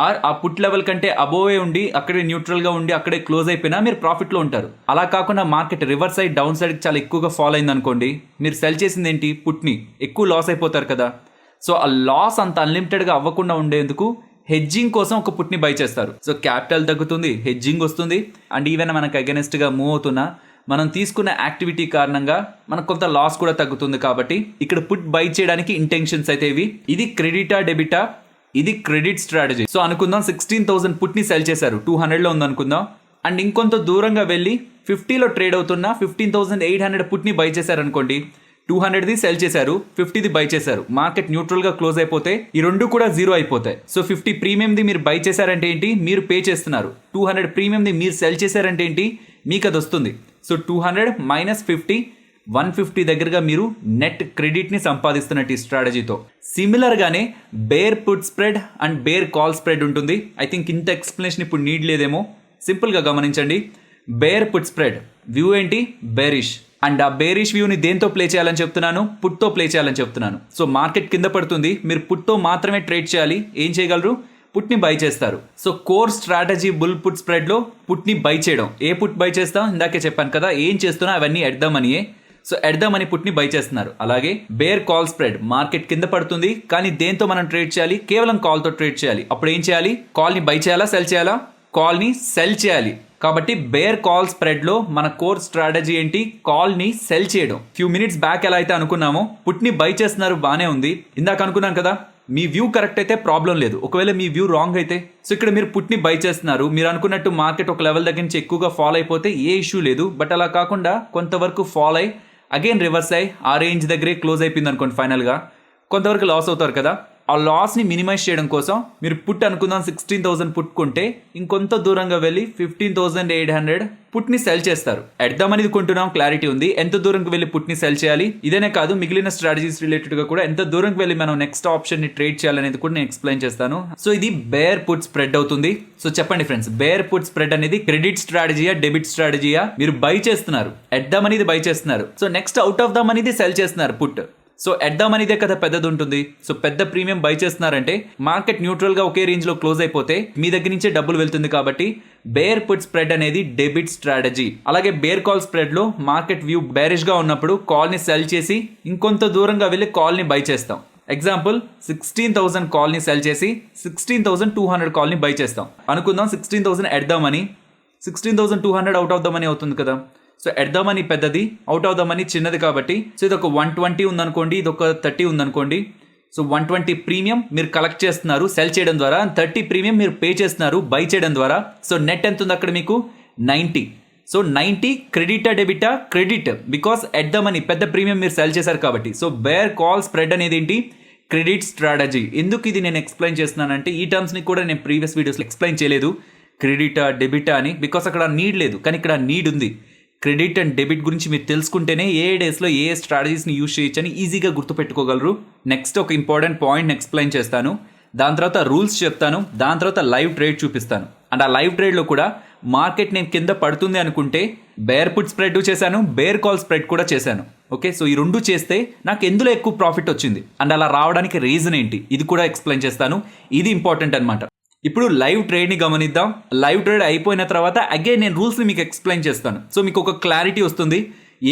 ఆర్ ఆ పుట్ లెవెల్ కంటే అబోవే ఉండి అక్కడే న్యూట్రల్గా ఉండి అక్కడే క్లోజ్ అయిపోయినా మీరు ప్రాఫిట్లో ఉంటారు. అలా కాకుండా మార్కెట్ రివర్స్ సైడ్ డౌన్ సైడ్కి చాలా ఎక్కువగా ఫాలో అయింది అనుకోండి, మీరు సెల్ చేసింది ఏంటి? పుట్ని, ఎక్కువ లాస్ అయిపోతారు కదా. సో ఆ లాస్ అంత అన్లిమిటెడ్గా అవ్వకుండా ఉండేందుకు హెడ్జింగ్ కోసం ఒక పుట్ని బై చేస్తారు. సో క్యాపిటల్ తగ్గుతుంది, హెడ్జింగ్ వస్తుంది, అండ్ ఈవెన్ మనకు అగెనెస్ట్గా మూవ్ అవుతున్నా మనం తీసుకున్న యాక్టివిటీ కారణంగా మనకు కొంత లాస్ కూడా తగ్గుతుంది. కాబట్టి ఇక్కడ పుట్ బై చేయడానికి ఇంటెన్షన్స్ అయితే ఇవి. ఇది క్రెడిటా డెబిటా, ఇది క్రెడిట్ స్ట్రాటజీ. సో అనుకుందాం 16,000 పుట్ని సెల్ చేశారు, 200లో ఉంది అనుకుందాం. అండ్ ఇంకొంత దూరంగా వెళ్ళి 50లో ట్రేడ్ అవుతున్న 15,800 పుట్ని బై చేశారు అనుకోండి. 200ది సెల్ చేశారు, 50ది బై చేశారు. మార్కెట్ న్యూట్రల్ గా క్లోజ్ అయిపోతే ఈ రెండు కూడా జీరో అయిపోతాయి. సో 50 ప్రీమియంది మీరు బై చేశారంటే ఏంటి, మీరు పే చేస్తున్నారు. 200 ప్రీమియంది మీరు సెల్ చేశారంటే ఏంటి, మీకు అది వస్తుంది. సో 200 - 50, 150 దగ్గరగా మీరు నెట్ క్రెడిట్ ని సంపాదిస్తున్నట్టు ఈ స్ట్రాటజీతో. సిమిలర్ గానే bear put spread and bear call spread ఉంటుంది. ఐ థింక్ ఇంత ఎక్స్ప్లెనేషన్ ఇప్పుడు నీడ్ లేదేమో. సింపుల్ గా గమనించండి. బేర్ పుట్ స్ప్రెడ్ వ్యూ ఏంటి, బేరిష్. అండ్ ఆ బేరిష్ వ్యూని దేంతో ప్లే చేయాలని చెప్తున్నాను, పుట్తో ప్లే చేయాలని చెప్తున్నాను. సో మార్కెట్ కింద పడుతుంది, మీరు పుట్తో మాత్రమే ట్రేడ్ చేయాలి. ఏం చేయగలరు, పుట్ని బై చేస్తారు. So core strategy bull put spread లో పుట్ని బై చేయడం. ఏ పుట్ బై చేస్తాం, ఇందాకే చెప్పాను కదా ఏం చేస్తున్నా అవన్నీ ఎట్ ద మనీయే. సో ఎట్ ద మనీ పుట్ని బై చేస్తున్నారు. అలాగే బేర్ కాల్ స్ప్రెడ్, మార్కెట్ కింద పడుతుంది కానీ దేంతో మనం ట్రేడ్ చేయాలి, కేవలం కాల్తో ట్రేడ్ చేయాలి. అప్పుడు ఏం చేయాలి, కాల్ని బై చేయాలా సెల్ చేయాలా, కాల్ని సెల్ చేయాలి. కాబట్టి బేర్ కాల్ స్ప్రెడ్ లో మన కోర్ స్ట్రాటజీ ఏంటి, కాల్ ని సెల్ చేయడం. ఫ్యూ మినిట్స్ బ్యాక్ ఎలా అయితే అనుకున్నామో పుట్ని బై చేస్తున్నారు, బానే ఉంది. ఇందాక అనుకున్నాం కదా మీ వ్యూ కరెక్ట్ అయితే ప్రాబ్లం లేదు, ఒకవేళ మీ వ్యూ రాంగ్ అయితే. సో ఇక్కడ మీరు పుట్ని బై చేస్తున్నారు, మీరు అనుకున్నట్టు మార్కెట్ ఒక లెవెల్ దగ్గర నుంచి ఎక్కువగా ఫాల్ అయిపోతే ఏ ఇష్యూ లేదు. బట్ అలా కాకుండా కొంతవరకు ఫాల్ అయ్యి అగైన్ రివర్స్ అయ్యి ఆ రేంజ్ దగ్గరే క్లోజ్ అయిపోయింది అనుకోండి, ఫైనల్గా కొంతవరకు లాస్ అవుతారు కదా. ఆ లాస్ని మినిమైజ్ చేయడం కోసం మీరు పుట్ అనుకుందాం 16,000 పుట్ కొంటే ఇంకొంత దూరంగా వెళ్ళి 15,800 పుట్ని సెల్ చేస్తారు. ఎడ్దాం అనేది కొంటున్నాం, క్లారిటీ ఉంది. ఎంత దూరంకి వెళ్ళి పుట్ని సెల్ చేయాలి, ఇదేనే కాదు మిగిలిన స్ట్రాటజీస్ రిలేటెడ్ గా కూడా ఎంత దూరంకి వెళ్ళి మనం నెక్స్ట్ ఆప్షన్ ని ట్రేడ్ చేయాలనేది కూడా నేను ఎక్స్ప్లెయిన్ చేస్తాను. సో ఇది బేర్ పుట్ స్ప్రెడ్ అవుతుంది. సో చెప్పండి ఫ్రెండ్స్, బేర్ పుట్ స్ప్రెడ్ అనేది క్రెడిట్ స్ట్రాటజీయా డెబిట్ స్ట్రాటజీయా? మీరు బై చేస్తున్నారు, ఎడ్దాం అనేది బై చేస్తున్నారు. So next out of the మనీది సెల్ చేస్తున్నారు పుట్. సో ఎడ్దాం అనేదే కదా పెద్దది ఉంటుంది. సో పెద్ద ప్రీమియం బై చేస్తున్నారంటే మార్కెట్ న్యూట్రల్ గా ఒకే రేంజ్ లో క్లోజ్ అయిపోతే మీ దగ్గర నుంచే డబ్బులు వెళ్తుంది. కాబట్టి బేర్ పుట్ స్ప్రెడ్ అనేది డెబిట్ స్ట్రాటజీ. అలాగే బేర్ కాల్ స్ప్రెడ్ లో మార్కెట్ వ్యూ బేరిష్ గా ఉన్నప్పుడు కాల్ ని సెల్ చేసి ఇంకొంత దూరంగా వెళ్ళి కాల్ ని బై చేస్తాం. ఎగ్జాంపుల్ 16,000 కాల్ ని సెల్ చేసి 16,200 కాల్ ని బై చేస్తాం అనుకుందాం. 16,000 ఎడ్దామని 16,200 అవుట్ ఆఫ్ ద మనీ అవుతుంది కదా. సో ఎట్ ద మనీ పెద్దది, అవుట్ ఆఫ్ ద మనీ చిన్నది. కాబట్టి సో ఇది ఒక 120 ఉందనుకోండి, ఇది ఒక 30 ఉందనుకోండి. సో 120 ప్రీమియం మీరు కలెక్ట్ చేస్తున్నారు సెల్ చేయడం ద్వారా, 30 ప్రీమియం మీరు పే చేస్తున్నారు బై చేయడం ద్వారా. సో నెట్ ఎంత ఉంది అక్కడ మీకు 90. సో 90 క్రెడిటా డెబిటా? Credit, because at the money పెద్ద ప్రీమియం మీరు సెల్ చేశారు కాబట్టి. సో బేర్ కాల్ స్ప్రెడ్ అనేది ఏంటి, క్రెడిట్ స్ట్రాటజీ. ఎందుకు ఇది నేను ఎక్స్ప్లెయిన్ చేస్తున్నానంటే ఈ టర్మ్స్ని కూడా నేను ప్రీవియస్ వీడియోస్లో ఎక్స్ప్లెయిన్ చేయలేదు, క్రెడిటా డెబిటా అని, బికాస్ అక్కడ నీడ్ లేదు కానీ ఇక్కడ నీడ్ ఉంది. క్రెడిట్ అండ్ డెబిట్ గురించి మీరు తెలుసుకుంటేనే ఏ డేస్లో ఏ స్ట్రాటజీస్ని యూజ్ చేయొచ్చు అని ఈజీగా గుర్తుపెట్టుకోగలరు. నెక్స్ట్ ఒక ఇంపార్టెంట్ పాయింట్ని ఎక్స్ప్లెయిన్ చేస్తాను, దాని తర్వాత రూల్స్ చెప్తాను, దాని తర్వాత లైవ్ ట్రేడ్ చూపిస్తాను. అండ్ ఆ లైవ్ ట్రేడ్లో కూడా మార్కెట్ నేను కింద పడుతుంది అనుకుంటే బేర్ పుట్ స్ప్రెడ్ చేశాను, బేర్ కాల్ స్ప్రెడ్ కూడా చేశాను. ఓకే, సో ఈ రెండు చేస్తే నాకు ఎందులో ఎక్కువ ప్రాఫిట్ వచ్చింది అండ్ అలా రావడానికి రీజన్ ఏంటి, ఇది కూడా ఎక్స్ప్లెయిన్ చేస్తాను. ఇది ఇంపార్టెంట్ అనమాట. ఇప్పుడు లైవ్ ట్రేడ్ని గమనిద్దాం. లైవ్ ట్రేడ్ అయిపోయిన తర్వాత అగైన్ నేను రూల్స్ని మీకు ఎక్స్ప్లెయిన్ చేస్తాను. సో మీకు ఒక క్లారిటీ వస్తుంది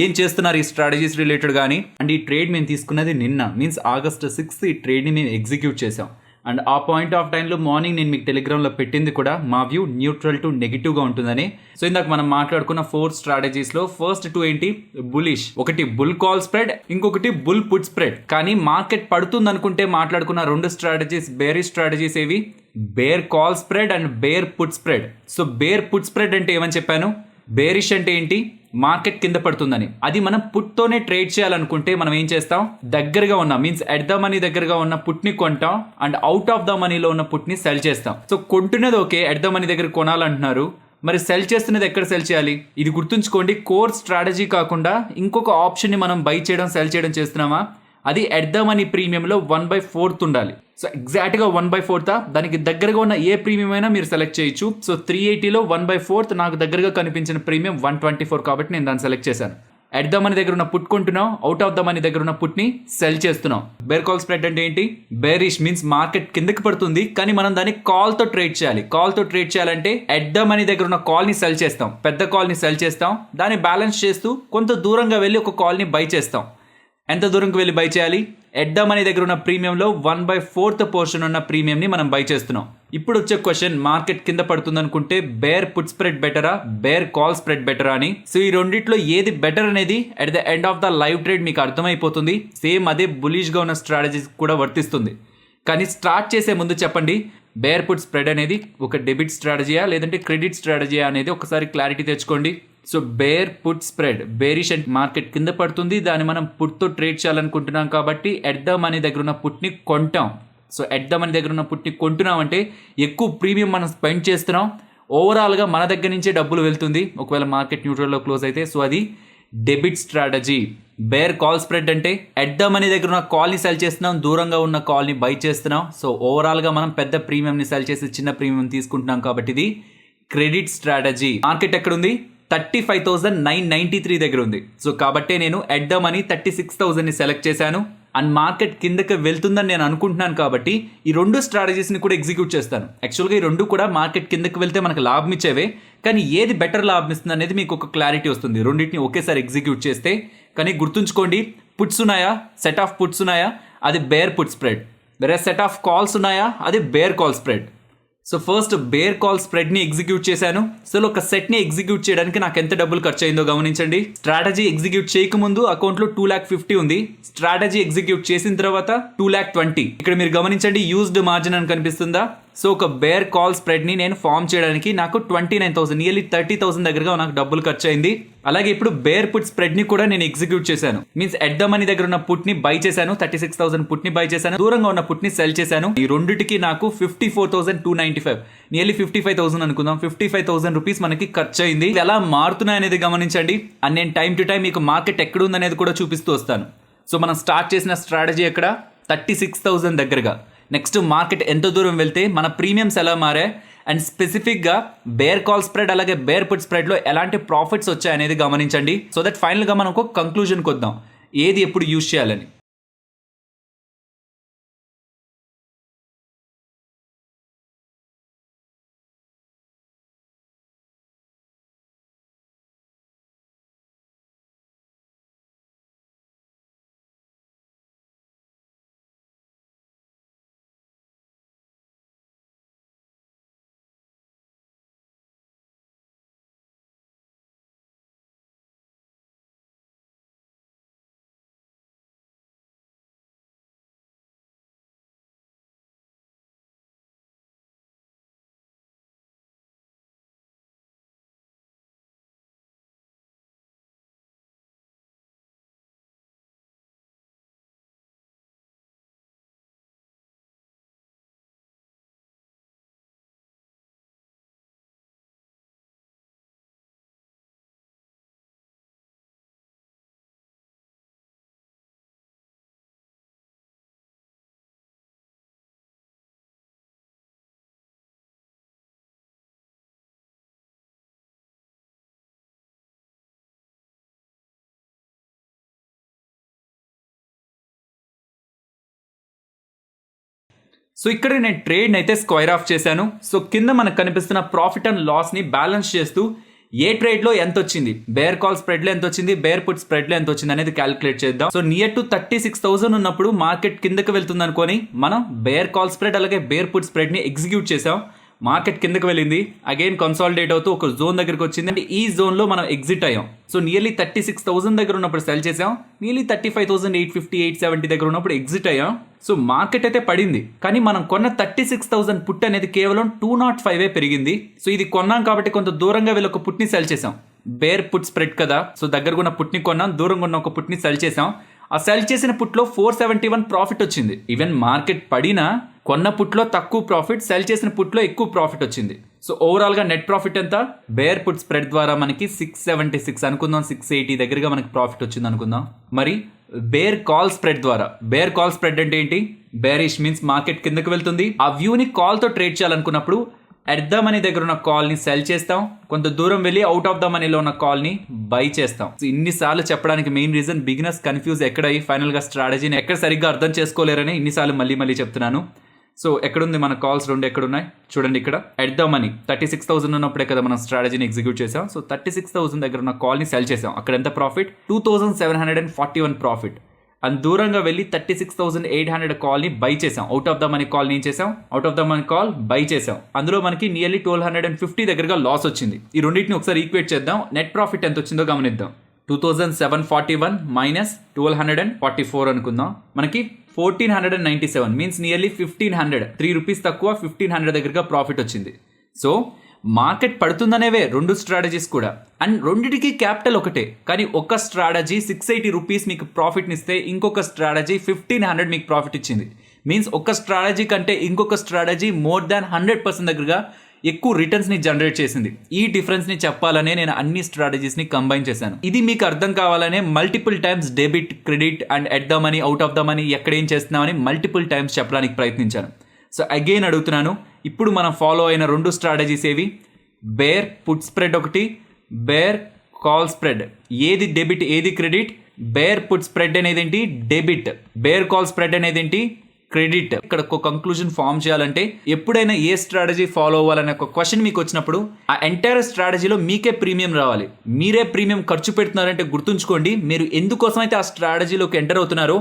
ఏం చేస్తున్నారు ఈ స్ట్రాటజీస్ రిలేటెడ్ కానీ. అండ్ ఈ ట్రేడ్ మేము తీసుకున్నది నిన్న, మీన్స్ August 6th ఈ ట్రేడ్ని మేము ఎగ్జిక్యూట్ చేసాం. అండ్ ఆ పాయింట్ ఆఫ్ టైంలో మార్నింగ్ నేను మీకు టెలిగ్రామ్లో పెట్టింది కూడా మా వ్యూ న్యూట్రల్ టు నెగిటివ్గా ఉంటుందని. సో ఇందాక మనం మాట్లాడుకున్న 4 స్ట్రాటజీస్లో ఫస్ట్ 2 ఏంటి, బులిష్. ఒకటి బుల్ కాల్ స్ప్రెడ్, ఇంకొకటి బుల్ పుట్ స్ప్రెడ్. కానీ మార్కెట్ పడుతుంది అనుకుంటే మాట్లాడుకున్న 2 స్ట్రాటజీస్ బేరిష్ స్ట్రాటజీస్ ఏవి, bear call spread and bear put spread. So bear put spread అంటే ఏమని చెప్పాను, బేరిష్ అంటే ఏంటి, మార్కెట్ కింద పడుతుందని. అది మనం పుట్తోనే ట్రేడ్ చేయాలనుకుంటే మనం ఏం చేస్తాం, దగ్గరగా ఉన్న మీన్స్ ఎట్ ద మనీ దగ్గరగా ఉన్న పుట్ని కొంటాం అండ్ అవుట్ ఆఫ్ ద మనీలో ఉన్న పుట్ని సెల్ చేస్తాం. సో కొంటున్నది ఓకే, ఎట్ ద మనీ దగ్గర కొనాలంటున్నారు, మరి సెల్ చేస్తున్నది ఎక్కడ సెల్ చేయాలి? ఇది గుర్తుంచుకోండి, కోర్ స్ట్రాటజీ కాకుండా ఇంకొక ఆప్షన్ని మనం బై చేయడం సెల్ చేయడం చేస్తున్నామా, అది ఎట్ ద మనీ ప్రీమియంలో 1/4 ఉండాలి. సో ఎగ్జాక్ట్గా 1/4 దానికి దగ్గరగా ఉన్న ఏ ప్రీమియం అయినా మీరు సెలెక్ట్ చేయొచ్చు. సో 380లో 1/4 నాకు దగ్గరగా కనిపించిన ప్రీమియం 124 కాబట్టి నేను దాన్ని సెలెక్ట్ చేశాను. ఎట్ ద మనీ దగ్గర ఉన్న పుట్ కొంటున్నాం, అవుట్ ఆఫ్ ద మనీ దగ్గర ఉన్న పుట్ని సెల్ చేస్తున్నాం. బేర్ కాల్ స్ప్రెడ్ అంటే ఏంటి, బేరిష్ మీన్స్ మార్కెట్ కిందకి పడుతుంది కానీ మనం దాన్ని కాల్తో ట్రేడ్ చేయాలి. కాల్తో ట్రేడ్ చేయాలంటే ఎట్ ద మనీ దగ్గర ఉన్న కాల్ని సెల్ చేస్తాం, పెద్ద కాల్ని సెల్ చేస్తాం, దాన్ని బ్యాలెన్స్ చేస్తూ కొంత దూరంగా వెళ్ళి ఒక కాల్ని బై చేస్తాం. ఎంత దూరంకి వెళ్ళి బై చేయాలి? ఎట్ ద మనీ దగ్గర ఉన్న ప్రీమియంలో 1/4 పోర్షన్ ఉన్న ప్రీమియంని మనం బై చేస్తున్నాం. ఇప్పుడు వచ్చే క్వశ్చన్, మార్కెట్ కింద పడుతుంది అనుకుంటే బేర్ పుట్ స్ప్రెడ్ బెటరా, బేర్ కాల్ స్ప్రెడ్ బెటరా అని. సో ఈ రెండిట్లో ఏది బెటర్ అనేది at the end of the live trade మీకు అర్థమైపోతుంది. సేమ్ అదే బులిష్గా ఉన్న స్ట్రాటజీస్ కూడా వర్తిస్తుంది. కానీ స్టార్ట్ చేసే ముందు చెప్పండి, బేర్ పుట్ స్ప్రెడ్ అనేది ఒక డెబిట్ స్ట్రాటజీయా లేదంటే క్రెడిట్ స్ట్రాటజీయా అనేది ఒకసారి క్లారిటీ తెచ్చుకోండి. So bear put spread, bearish and market కింద పడుతుంది, దాన్ని మనం పుట్తో ట్రేడ్ చేయాలనుకుంటున్నాం కాబట్టి ఎట్ ద మనీ దగ్గర ఉన్న పుట్ని కొంటాం. సో ఎట్ ద మనీ దగ్గర ఉన్న పుట్ని కొంటున్నాం అంటే ఎక్కువ ప్రీమియం మనం స్పెండ్ చేస్తున్నాం, ఓవరాల్గా మన దగ్గర నుంచే డబ్బులు వెళ్తుంది ఒకవేళ మార్కెట్ న్యూట్రల్లో క్లోజ్ అయితే. సో అది debit strategy. Bear call spread అంటే ఎట్ ద మనీ దగ్గర ఉన్న కాల్ని సెల్ చేస్తున్నాం, దూరంగా ఉన్న కాల్ని బై చేస్తున్నాం. సో ఓవరాల్గా మనం పెద్ద ప్రీమియంని సెల్ చేసి చిన్న ప్రీమియం తీసుకుంటున్నాం కాబట్టి ఇది క్రెడిట్ స్ట్రాటజీ. మార్కెట్ ఎక్కడుంది? 35,993 దగ్గర ఉంది. సో కాబట్టి నేను ఎట్ ద మనీ 36,000ని సెలెక్ట్ చేశాను. అండ్ మార్కెట్ కిందకి వెళ్తుందని నేను అనుకుంటున్నాను కాబట్టి ఈ రెండు స్ట్రాటజీస్ని కూడా ఎగ్జిక్యూట్ చేస్తాను. యాక్చువల్గా ఈ రెండు కూడా మార్కెట్ కిందకి వెళ్తే మనకు లాభం ఇచ్చేవే, కానీ ఏది బెటర్ లాభం ఇస్తుంది అనేది మీకు ఒక క్లారిటీ వస్తుంది రెండింటిని ఒకేసారి ఎగ్జిక్యూట్ చేస్తే. కానీ గుర్తుంచుకోండి, పుట్స్ ఉన్నాయా, సెట్ ఆఫ్ పుట్స్ ఉన్నాయా, అది బేర్ పుట్ స్ప్రెడ్. వేరే సెట్ ఆఫ్ కాల్స్ ఉన్నాయా, అది bear call spread. So first bear call స్ప్రెడ్ని ఎగ్జిక్యూట్ చేశాను. సో ఒక సెట్ని ఎగ్జిక్యూట్ చేయడానికి నాకు ఎంత డబ్బులు ఖర్చు అయిందో గమనించండి. స్ట్రాటజీ ఎగ్జిక్యూట్ చేయకముందు అకౌంట్లో 2,50,000 ఉంది. స్ట్రాటజీ ఎగ్జిక్యూట్ చేసిన తర్వాత 2,20,000. ఇక్కడ మీరు గమనించండి, యూజ్డ్ మార్జిన్ అని కనిపిస్తుందా? సో ఒక బేర్ కాల్ స్ప్రెడ్ని నేను ఫామ్ చేయడానికి నాకు 29,000, నియర్లీ 30,000 దగ్గరగా నాకు డబ్బులు ఖర్చు అయింది. అలాగే ఇప్పుడు బేర్ పుట్ స్ప్రెడ్ని కూడా నేను ఎగ్జిక్యూట్ చేశాను. మీన్స్ ఎట్ ద మనీ దగ్గర ఉన్న పుట్ని బై చేశాను, 36,000 పుట్ని బై చేశాను, దూరంగా ఉన్న పుట్ని సెల్ చేశాను. ఈ రెండింటికి నాకు 54,295, నియర్లీ 55,000 అనుకుందాం, 55,000 రూపీస్ మనకి ఖర్చు అయింది. ఎలా మారుతున్నాయి అనేది గమనించండి. అండ్ నేను టైం టు టైం మీకు మార్కెట్ ఎక్కడ ఉందనేది కూడా చూపిస్తూ వస్తాను. సో మనం స్టార్ట్ చేసిన స్ట్రాటజీ ఎక్కడ? 36,000 దగ్గరగా. నెక్స్ట్ మార్కెట్ ఎంత దూరం వెళ్తే మన ప్రీమియమ్స్ ఎలా మారాయి, అండ్ స్పెసిఫిక్గా బేర్ కాల్ స్ప్రెడ్ అలాగే బేర్ పుట్ స్ప్రెడ్లో ఎలాంటి ప్రాఫిట్స్ వచ్చాయనేది గమనించండి. సో దట్ ఫైనల్గా మనం ఒక కంక్లూజన్కి వద్దాం, ఏది ఎప్పుడు యూజ్ చేయాలని. సో ఇక్కడ నేను ట్రేడ్ని అయితే స్క్వైర్ ఆఫ్ చేశాను. సో కింద మనకు కనిపిస్తున్న ప్రాఫిట్ అండ్ లాస్ని బ్యాలెన్స్ చేస్తూ ఏ ట్రేడ్లో ఎంత వచ్చింది, బేర్ కాల్ స్ప్రెడ్లో ఎంత వచ్చింది, బేర్ పుట్ స్ప్రెడ్లో ఎంత వచ్చింది అనేది క్యాలిక్యులేట్ చేద్దాం. సో నియర్ టు 36,000 ఉన్నప్పుడు మార్కెట్ కిందకి వెళ్తుంది అనుకొని మనం బేర్ కాల్ స్ప్రెడ్ అలాగే బేర్ పుట్ స్ప్రెడ్ని ఎగ్జిక్యూట్ చేసాం. మార్కెట్ కిందకి వెళ్ళింది, అగైన్ కన్సాలిడేట్ అవుతూ ఒక జోన్ దగ్గరికి వచ్చింది, అంటే ఈ జోన్లో మనం ఎగ్జిట్ అయ్యాం. సో నియర్లీ 36,000 దగ్గర ఉన్నప్పుడు సెల్ చేసాం, నియర్లీ 35,850, 870 దగ్గర ఉన్నప్పుడు ఎగ్జిట్ అయ్యాం. సో మార్కెట్ అయితే పడింది, కానీ మనం కొన్న 36,000 పుట్ అనేది కేవలం 205 పెరిగింది. సో ఇది కొన్నాం కాబట్టి కొంత దూరంగా వెళ్ళి ఒక పుట్ని సెల్ చేసాం. బేర్ పుట్ స్ప్రెడ్ కదా, సో దగ్గరగా ఉన్న పుట్ని కొన్నాం, దూరంగా ఉన్న ఒక పుట్ని సెల్ చేసాం. ఆ సెల్ చేసిన పుట్లో 471 ప్రాఫిట్ వచ్చింది. ఈవెన్ మార్కెట్ పడినా కొన్న పుట్లో తక్కువ ప్రాఫిట్, సెల్ చేసిన పుట్లో ఎక్కువ ప్రాఫిట్ వచ్చింది. సో ఓవరాల్గా నెట్ ప్రాఫిట్ ఎంత? బేర్ పుట్ స్ప్రెడ్ ద్వారా మనకి 676 అనుకుందాం, 680 దగ్గరగా మనకి ప్రాఫిట్ వచ్చింది అనుకుందాం. మరి బేర్ కాల్ స్ప్రెడ్ ద్వారా, బేర్ కాల్ స్ప్రెడ్ అంటే ఏంటి? బేరిష్ మీన్స్ మార్కెట్ కిందకి వెళ్తుంది, ఆ వ్యూని కాల్తో ట్రేడ్ చేయాలనుకున్నప్పుడు ఎట్ ద మనీ దగ్గర ఉన్న కాల్ని సెల్ చేస్తాం, కొంత దూరం వెళ్ళి అవుట్ ఆఫ్ ద మనీలో ఉన్న కాల్ని బై చేస్తాం. సో ఇన్నిసార్లు చెప్పడానికి మెయిన్ రీజన్ బిగినర్స్ కన్ఫ్యూజ్ ఎక్కడ అయ్యి ఫైనల్గా స్ట్రాటజీని ఎక్కడ సరిగ్గా అర్థం చేసుకోలేరని ఇన్నిసార్లు మళ్ళీ చెప్తున్నాను. సో ఎక్కడుంది మన కాల్స్? రెండు ఎక్కడున్నాయి చూడండి. ఇక్కడ ఎట్ ద మనీ 36,000 ఉన్నప్పుడే కదా మనం స్ట్రాటజీని ఎగ్జిక్యూట్ చేసాం. సో 36,000 దగ్గర ఉన్న కాల్ని సెల్ చేసాం. అక్కడ ఎంత ప్రాఫిట్? 2,741 ప్రాఫిట్. అండ్ దూరంగా వెళ్ళి 36,800 కాల్ని బై చేసాం. అవుట్ ఆఫ్ ద మనీ కాల్ని ఏం చేసాం, out of the money call by చేసాం. అందులో మనకి నియర్లీ 1250 దగ్గరగా లాస్ వచ్చింది. ఈ రెండింటిని ఒకసారి ఈక్వేట్ చేద్దాం. నెట్ ప్రాఫిట్ ఎంత వచ్చిందో గమనిద్దాం. 2741 మైనస్ 1244 అనుకుందాం. మనకి 1497 మీన్స్ నియర్లీ 1500, 3 రూపీస్ తక్కువ 1500 దగ్గరగా ప్రాఫిట్ వచ్చింది. సో మార్కెట్ పడుతుందనేవే రెండు స్ట్రాటజీస్ కూడా, అండ్ రెండిటికి క్యాపిటల్ ఒకటే. కానీ ఒక స్ట్రాటజీ 680 రూపీస్ మీకు ప్రాఫిట్ని ఇస్తే ఇంకొక స్ట్రాటజీ 1500 మీకు ప్రాఫిట్ ఇచ్చింది. మీన్స్ ఒక స్ట్రాటజీ కంటే ఇంకొక స్ట్రాటజీ మోర్ దాన్ 100% దగ్గరగా ఎక్కువ రిటర్న్స్ని జనరేట్ చేసింది. ఈ డిఫరెన్స్ని చెప్పాలనే నేను అన్ని స్ట్రాటజీస్ని కంబైన్ చేశాను. ఇది మీకు అర్థం కావాలనే multiple times debit, credit and at the money, out of the money ఎక్కడ ఏం చేస్తున్నామని మల్టిపుల్ టైమ్స్ చెప్పడానికి ప్రయత్నించాను. సో అగైన్ అడుగుతున్నాను, ఇప్పుడు మనం ఫాలో అయిన రెండు స్ట్రాటజీస్ ఏవి? బేర్ పుట్ స్ప్రెడ్ ఒకటి, బేర్ కాల్ స్ప్రెడ్. ఏది డెబిట్ ఏది క్రెడిట్? బేర్ పుట్ స్ప్రెడ్ అనేది ఏంటి? డెబిట్. బేర్ కాల్ స్ప్రెడ్ అనేది ఏంటి? క్రెడిట్. ఇక్కడ ఒక కంక్లూజన్ ఫామ్ చేయాలంటే ఎప్పుడైనా ఏ స్ట్రాటజీ ఫాలో అవ్వాలనే ఒక క్వశ్చన్ మీకు వచ్చినప్పుడు ఆ ఎంటైర్ స్ట్రాటజీలో మీకే ప్రీమియం రావాలి. మీరే ప్రీమియం ఖర్చు పెడుతున్నారంటే గుర్తుంచుకోండి, మీరు ఎందుకోసం అయితే ఆ స్ట్రాటజీలోకి ఎంటర్ అవుతున్నారో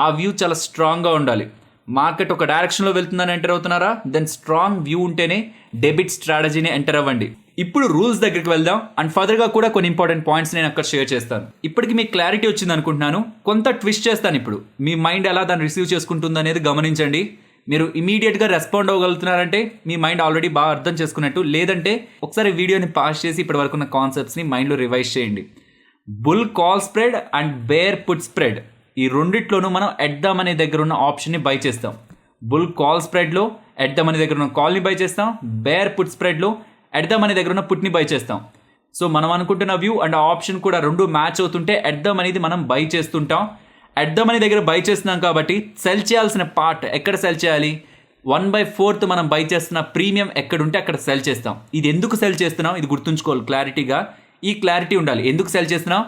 ఆ వ్యూ చాలా స్ట్రాంగ్గా ఉండాలి. మార్కెట్ ఒక డైరెక్షన్లో వెళ్తుందని ఎంటర్ అవుతున్నారా? దెన్ స్ట్రాంగ్ వ్యూ ఉంటేనే డెబిట్ స్ట్రాటజీని ఎంటర్ అవ్వండి. ఇప్పుడు రూల్స్ దగ్గరికి వెళ్దాం అండ్ ఫర్దర్గా కూడా కొన్ని ఇంపార్టెంట్ పాయింట్స్ నేను అక్కడ షేర్ చేస్తాను. ఇప్పటికి మీకు క్లారిటీ వచ్చింది అనుకుంటున్నాను. కొంత ట్విస్ట్ చేస్తాను ఇప్పుడు. మీ మైండ్ ఎలా దాన్ని రిసీవ్ చేసుకుంటుంది అనేది గమనించండి. మీరు ఇమీడియట్గా రెస్పాండ్ అవ్వగలుగుతున్నారంటే మీ మైండ్ ఆల్రెడీ బాగా అర్థం చేసుకున్నట్టు. లేదంటే ఒకసారి వీడియోని పాస్ చేసి ఇప్పటి వరకు ఉన్న కాన్సెప్ట్స్ని మైండ్లో రివైజ్ చేయండి. Bull call spread and bear put spread, ఈ రెండిట్లోనూ మనం ఎట్ ద మనీ దగ్గర ఉన్న ఆప్షన్ని బై చేస్తాం. బుల్ కాల్ స్ప్రెడ్లో ఎట్ ద మనీ దగ్గర ఉన్న కాల్ని బై చేస్తాం. బేర్ పుట్ స్ప్రెడ్లో ఎట్ ద మనీ దగ్గర ఉన్న పుట్ని బై చేస్తాం. సో మనం అనుకుంటున్న వ్యూ అండ్ ఆప్షన్ కూడా రెండు మ్యాచ్ అవుతుంటే ఎట్ ద మనీది మనం బై చేస్తుంటాం. ఎట్ ద మనీ దగ్గర బై చేస్తున్నాం కాబట్టి సెల్ చేయాల్సిన పార్ట్ ఎక్కడ సెల్ చేయాలి? 1/4 మనం బై చేస్తున్న ప్రీమియం ఎక్కడుంటే అక్కడ సెల్ చేస్తాం. ఇది ఎందుకు సెల్ చేస్తున్నాం ఇది గుర్తుంచుకోవాలి క్లారిటీగా. ఈ క్లారిటీ ఉండాలి. ఎందుకు సెల్ చేస్తున్నాం?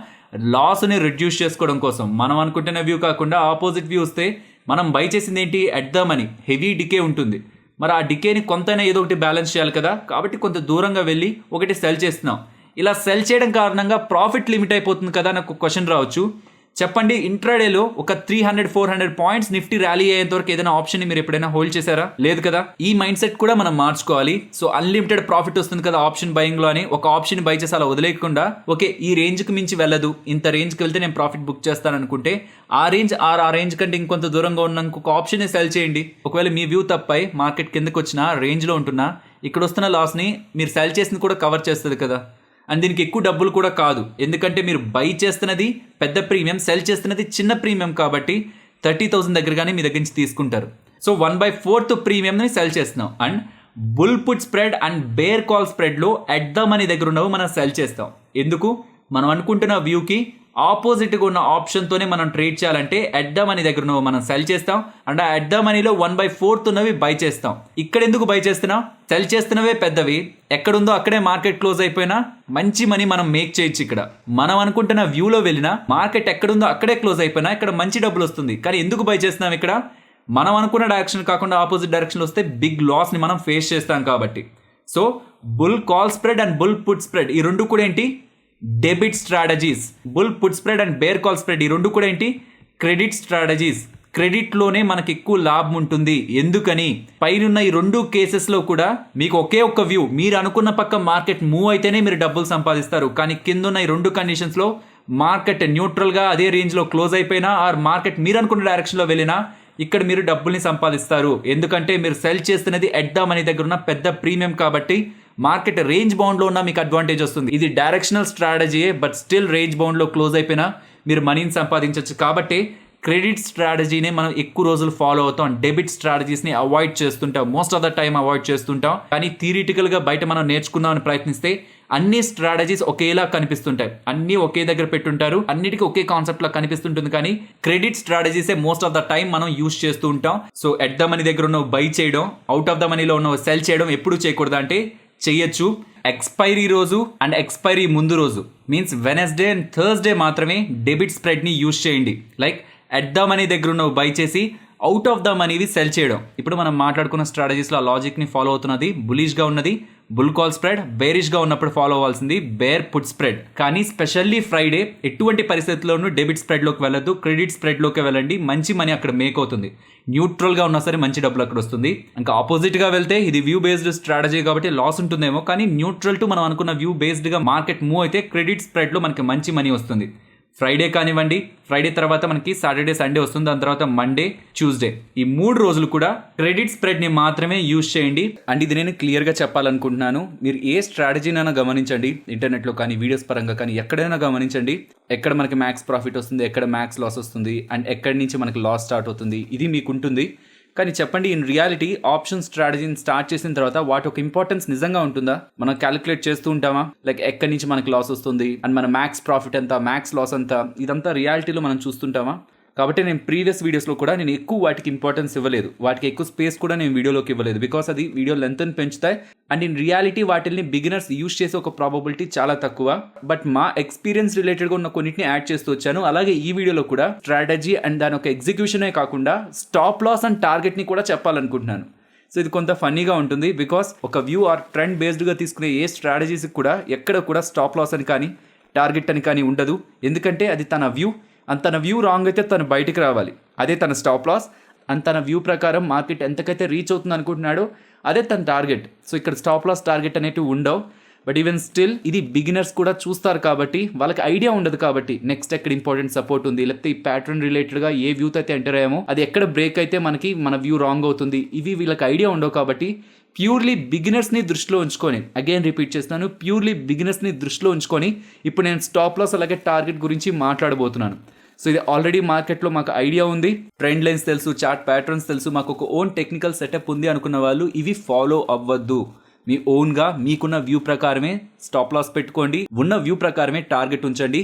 లాస్ని రిడ్యూస్ చేసుకోవడం కోసం. మనం అనుకుంటున్న వ్యూ కాకుండా ఆపోజిట్ వ్యూ వస్తే మనం బై చేసింది ఏంటి? At the money. Heavy decay ఉంటుంది. మరి ఆ డికేని కొంతైనా ఏదో ఒకటి బ్యాలెన్స్ చేయాలి కదా, కాబట్టి కొంత దూరంగా వెళ్ళి ఒకటి సెల్ చేస్తున్నాం. ఇలా సెల్ చేయడం కారణంగా ప్రాఫిట్ లిమిట్ అయిపోతుంది కదా. నాకు క్వశ్చన్ రావచ్చు, చెప్పండి ఇంట్రాడేలో ఒక 300-400 పాయింట్స్ నిఫ్టీ ర్యాలీ అయ్యేంత వరకు ఏదైనా ఆప్షన్ మీరు ఎప్పుడైనా హోల్డ్ చేశారా? లేదు కదా. ఈ మైండ్ సెట్ కూడా మనం మార్చుకోవాలి. సో అన్లిమిటెడ్ ప్రాఫిట్ వస్తుంది కదా ఆప్షన్ బయింగ్ లో అని ఒక ఆప్షన్ బై చేసి అలా వదిలేయకుండా, ఓకే ఈ రేంజ్కి మించి వెళ్ళదు, ఇంత రేంజ్కి వెళ్తే నేను ప్రాఫిట్ బుక్ చేస్తాను అనుకుంటే ఆ రేంజ్ కంటే ఇంకొంత దూరంగా ఉన్న ఇంకొక ఆప్షన్ సెల్ చేయండి. ఒకవేళ మీ వ్యూ తప్పై మార్కెట్ కిందకి వచ్చినా రేంజ్లో ఉంటున్నా ఇక్కడ వస్తున్న లాస్ని మీరు సెల్ చేసింది కూడా కవర్ చేస్తుంది కదా. అండ్ దీనికి ఎక్కువ డబ్బులు కూడా కాదు, ఎందుకంటే మీరు బై చేస్తున్నది పెద్ద ప్రీమియం, సెల్ చేస్తున్నది చిన్న ప్రీమియం కాబట్టి 30,000 దగ్గరగానే మీ దగ్గర నుంచి తీసుకుంటారు. సో 1/4 ప్రీమియంని సెల్ చేస్తున్నాం. And bull put spread and bear call స్ప్రెడ్లో ఎట్ ద మనీ దగ్గర ఉన్నవి మనం సెల్ చేస్తాం. ఎందుకు? మనం అనుకుంటున్న వ్యూకి ఆపోజిట్గా ఉన్న ఆప్షన్తోనే మనం ట్రేడ్ చేయాలంటే ఎట్ ద మనీ దగ్గర ఉన్నవి మనం సెల్ చేస్తాం. అండ్ ఆ ఎట్ ద మనీలో 1/4 ఉన్నవి బై చేస్తాం. ఇక్కడ ఎందుకు బై చేస్తున్నాం? సెల్ చేస్తున్నవే పెద్దవి, ఎక్కడుందో అక్కడే మార్కెట్ క్లోజ్ అయిపోయినా మంచి మనీ మనం మేక్ చేయొచ్చు. ఇక్కడ మనం అనుకుంటున్న వ్యూలో వెళ్ళినా మార్కెట్ ఎక్కడుందో అక్కడే క్లోజ్ అయిపోయినా ఇక్కడ మంచి డబ్బులు వస్తుంది. కానీ ఎందుకు బై చేస్తున్నాం? ఇక్కడ మనం అనుకున్న డైరెక్షన్ కాకుండా ఆపోజిట్ డైరెక్షన్ వస్తే బిగ్ లాస్ని మనం ఫేస్ చేస్తాం కాబట్టి. So bull call spread and bull put spread ఈ రెండు కూడా ఏంటి? Debit strategies. Bull put spread and bear call spread ఈ రెండు కూడా ఏంటి? Credit strategies. క్రెడిట్లోనే మనకి ఎక్కువ లాభం ఉంటుంది. ఎందుకని? పైనున్న ఈ రెండు కేసెస్లో కూడా మీకు ఒకే ఒక్క వ్యూ, మీరు అనుకున్న పక్క మార్కెట్ మూవ్ అయితేనే మీరు డబ్బులు సంపాదిస్తారు. కానీ కింద ఉన్న ఈ రెండు కండిషన్స్లో మార్కెట్ న్యూట్రల్గా అదే రేంజ్లో క్లోజ్ అయిపోయినా ఆర్ మార్కెట్ మీరు అనుకున్న డైరెక్షన్లో వెళ్ళినా ఇక్కడ మీరు డబ్బుల్ని సంపాదిస్తారు. ఎందుకంటే మీరు సెల్ చేస్తున్నది ఎట్ ద మనీ దగ్గర ఉన్న పెద్ద ప్రీమియం కాబట్టి మార్కెట్ రేంజ్ బౌండ్లో ఉన్న మీకు అడ్వాంటేజ్ వస్తుంది. ఇది డైరెక్షనల్ స్ట్రాటజీయే, బట్ స్టిల్ రేంజ్ బౌండ్లో క్లోజ్ అయిపోయినా మీరు మనీని సంపాదించవచ్చు. కాబట్టి క్రెడిట్ స్ట్రాటజీనే మనం ఎక్కువ రోజులు ఫాలో అవుతాం. డెబిట్ స్ట్రాటజీస్ని అవాయిడ్ చేస్తుంటాం, most of the time avoid చేస్తుంటాం. కానీ థియరిటికల్గా బయట మనం నేర్చుకుందామని ప్రయత్నిస్తే అన్ని స్ట్రాటజీస్ ఒకేలా కనిపిస్తుంటాయి, అన్ని ఒకే దగ్గర పెట్టుంటారు, అన్నిటికీ ఒకే కాన్సెప్ట్ లా కనిపిస్తుంటుంది. కానీ క్రెడిట్ స్ట్రాటజీసే మోస్ట్ ఆఫ్ ద టైం మనం యూజ్ చేస్తూ ఉంటాం. సో ఎట్ ద మనీ దగ్గర ఉన్న బై చేయడం, అవుట్ ఆఫ్ ద మనీలో ఉన్న సెల్ చేయడం ఎప్పుడు చేయకూడదు అంటే చెయ్యొచ్చు. ఎక్స్పైరీ రోజు అండ్ ఎక్స్పైరీ ముందు రోజు మీన్స్ వెనస్డే అండ్ థర్స్డే మాత్రమే డెబిట్ స్ప్రెడ్ని యూజ్ చేయండి. లైక్ ఎట్ ద మనీ దగ్గర ఉన్న బై చేసి అవుట్ ఆఫ్ ద మనీవి సెల్ చేయడం. ఇప్పుడు మనం మాట్లాడుకున్న స్ట్రాటజీస్లో ఆ లాజిక్ని ఫాలో అవుతున్నది. బులిష్గా ఉన్నది బుల్ కాల్ స్ప్రెడ్, బేరిష్గా ఉన్నప్పుడు ఫాలో అవ్వాల్సింది బేర్ పుట్ స్ప్రెడ్. కానీ స్పెషల్లీ ఫ్రైడే ఎటువంటి పరిస్థితుల్లోనూ డెబిట్ స్ప్రెడ్లోకి వెళ్ళొద్దు, క్రెడిట్ స్ప్రెడ్లోకి వెళ్ళండి. మంచి మనీ అక్కడ మేక్ అవుతుంది. న్యూట్రల్గా ఉన్నా సరే మంచి డబ్బులు అక్కడ వస్తుంది. ఇంకా ఆపోజిట్గా వెళ్తే ఇది వ్యూ బేస్డ్ స్ట్రాటజీ కాబట్టి లాస్ ఉంటుందేమో, కానీ న్యూట్రల్ టు మనం అనుకున్న వ్యూ బేస్డ్గా మార్కెట్ మూవ్ అయితే క్రెడిట్ స్ప్రెడ్లో మనకి మంచి మనీ వస్తుంది. ఫ్రైడే కానివ్వండి, ఫ్రైడే తర్వాత మనకి సాటర్డే సండే వస్తుంది, దాని తర్వాత మండే ట్యూస్డే, ఈ 3 రోజులు కూడా క్రెడిట్ స్ప్రెడ్ని మాత్రమే యూజ్ చేయండి. అండ్ ఇది నేను క్లియర్గా చెప్పాలనుకుంటున్నాను. మీరు ఏ స్ట్రాటజీనైనా గమనించండి, ఇంటర్నెట్లో కానీ వీడియోస్ పరంగా కానీ ఎక్కడైనా గమనించండి, ఎక్కడ మనకి మ్యాక్స్ ప్రాఫిట్ వస్తుంది, ఎక్కడ మ్యాక్స్ లాస్ వస్తుంది, అండ్ ఎక్కడి నుంచి మనకి లాస్ స్టార్ట్ అవుతుంది, ఇది మీకు ఉంటుంది. కానీ చెప్పండి, ఇన్ రియాలిటీ ఆప్షన్ స్ట్రాటజీని స్టార్ట్ చేసిన తర్వాత వాటి ఒక ఇంపార్టెన్స్ నిజంగా ఉంటుందా? మనం క్యాలిక్యులేట్ చేస్తూ ఉంటామా? లైక్ ఎక్కడి నుంచి మనకి లాస్ వస్తుంది అండ్ మన మ్యాక్స్ ప్రాఫిట్ ఎంత, మ్యాక్స్ లాస్ ఎంత, ఇదంతా రియాలిటీలో మనం చూస్తుంటామా? కాబట్టి నేను ప్రీవియస్ వీడియోస్లో కూడా నేను ఎక్కువ వాటికి ఇంపార్టెన్స్ ఇవ్వలేదు, వాటికి ఎక్కువ స్పేస్ కూడా నేను వీడియోలోకి ఇవ్వలేదు, బికాస్ అది వీడియో లెంత్ని పెంచుతాయి. అండ్ ఇన్ రియాలిటీ వాటిని బిగినర్స్ యూజ్ చేసే ఒక ప్రాబబిలిటీ చాలా తక్కువ. బట్ మా ఎక్స్పీరియన్స్ రిలేటెడ్గా ఉన్న కొన్నిటిని యాడ్ చేస్తూ వచ్చాను. అలాగే ఈ వీడియోలో కూడా స్ట్రాటజీ అండ్ దాని ఒక ఎగ్జిక్యూషనే కాకుండా స్టాప్ లాస్ అండ్ టార్గెట్ని కూడా చెప్పాలనుకుంటున్నాను. సో ఇది కొంత ఫన్నీగా ఉంటుంది, బికాస్ ఒక వ్యూ ఆర్ ట్రెండ్ బేస్డ్గా తీసుకునే ఏ స్ట్రాటజీస్కి కూడా ఎక్కడ కూడా స్టాప్ లాస్ అని కానీ టార్గెట్ అని కానీ ఉండదు. ఎందుకంటే అది తన వ్యూ, అండ్ తన వ్యూ రాంగ్ అయితే తను బయటికి రావాలి, అదే తన స్టాప్ లాస్. అండ్ తన వ్యూ ప్రకారం మార్కెట్ ఎంతకైతే రీచ్ అవుతుంది అనుకుంటున్నాడో అదే తన టార్గెట్. సో ఇక్కడ స్టాప్ లాస్ టార్గెట్ అనేటివి ఉండవు. బట్ ఈవెన్ స్టిల్ ఇది బిగినర్స్ కూడా చూస్తారు కాబట్టి వాళ్ళకి ఐడియా ఉండదు. కాబట్టి నెక్స్ట్ ఎక్కడ ఇంపార్టెంట్ సపోర్ట్ ఉంది, లేకపోతే ఈ ప్యాటర్న్ రిలేటెడ్గా ఏ వ్యూతో అయితే ఎంటర్ అయ్యామో అది ఎక్కడ బ్రేక్ అయితే మనకి మన వ్యూ రాంగ్ అవుతుంది, ఇవి వీళ్ళకి ఐడియా ఉండవు. కాబట్టి ప్యూర్లీ బిగినర్స్ని దృష్టిలో ఉంచుకొని, అగైన్ రిపీట్ చేస్తున్నాను, ప్యూర్లీ బిగినర్స్ని దృష్టిలో ఉంచుకొని ఇప్పుడు నేను స్టాప్ లాస్ అలాగే టార్గెట్ గురించి మాట్లాడబోతున్నాను. సో ఇది ఆల్రెడీ మార్కెట్లో మాకు ఐడియా ఉంది, ట్రెండ్ లైన్స్ తెలుసు, చార్ట్ ప్యాటర్న్స్ తెలుసు, మాకు ఒక ఓన్ టెక్నికల్ సెటప్ ఉంది అనుకున్న వాళ్ళు ఇవి ఫాలో అవ్వద్దు. మీ ఓన్గా మీకున్న వ్యూ ప్రకారమే స్టాప్ లాస్ పెట్టుకోండి, ఉన్న వ్యూ ప్రకారమే టార్గెట్ ఉంచండి.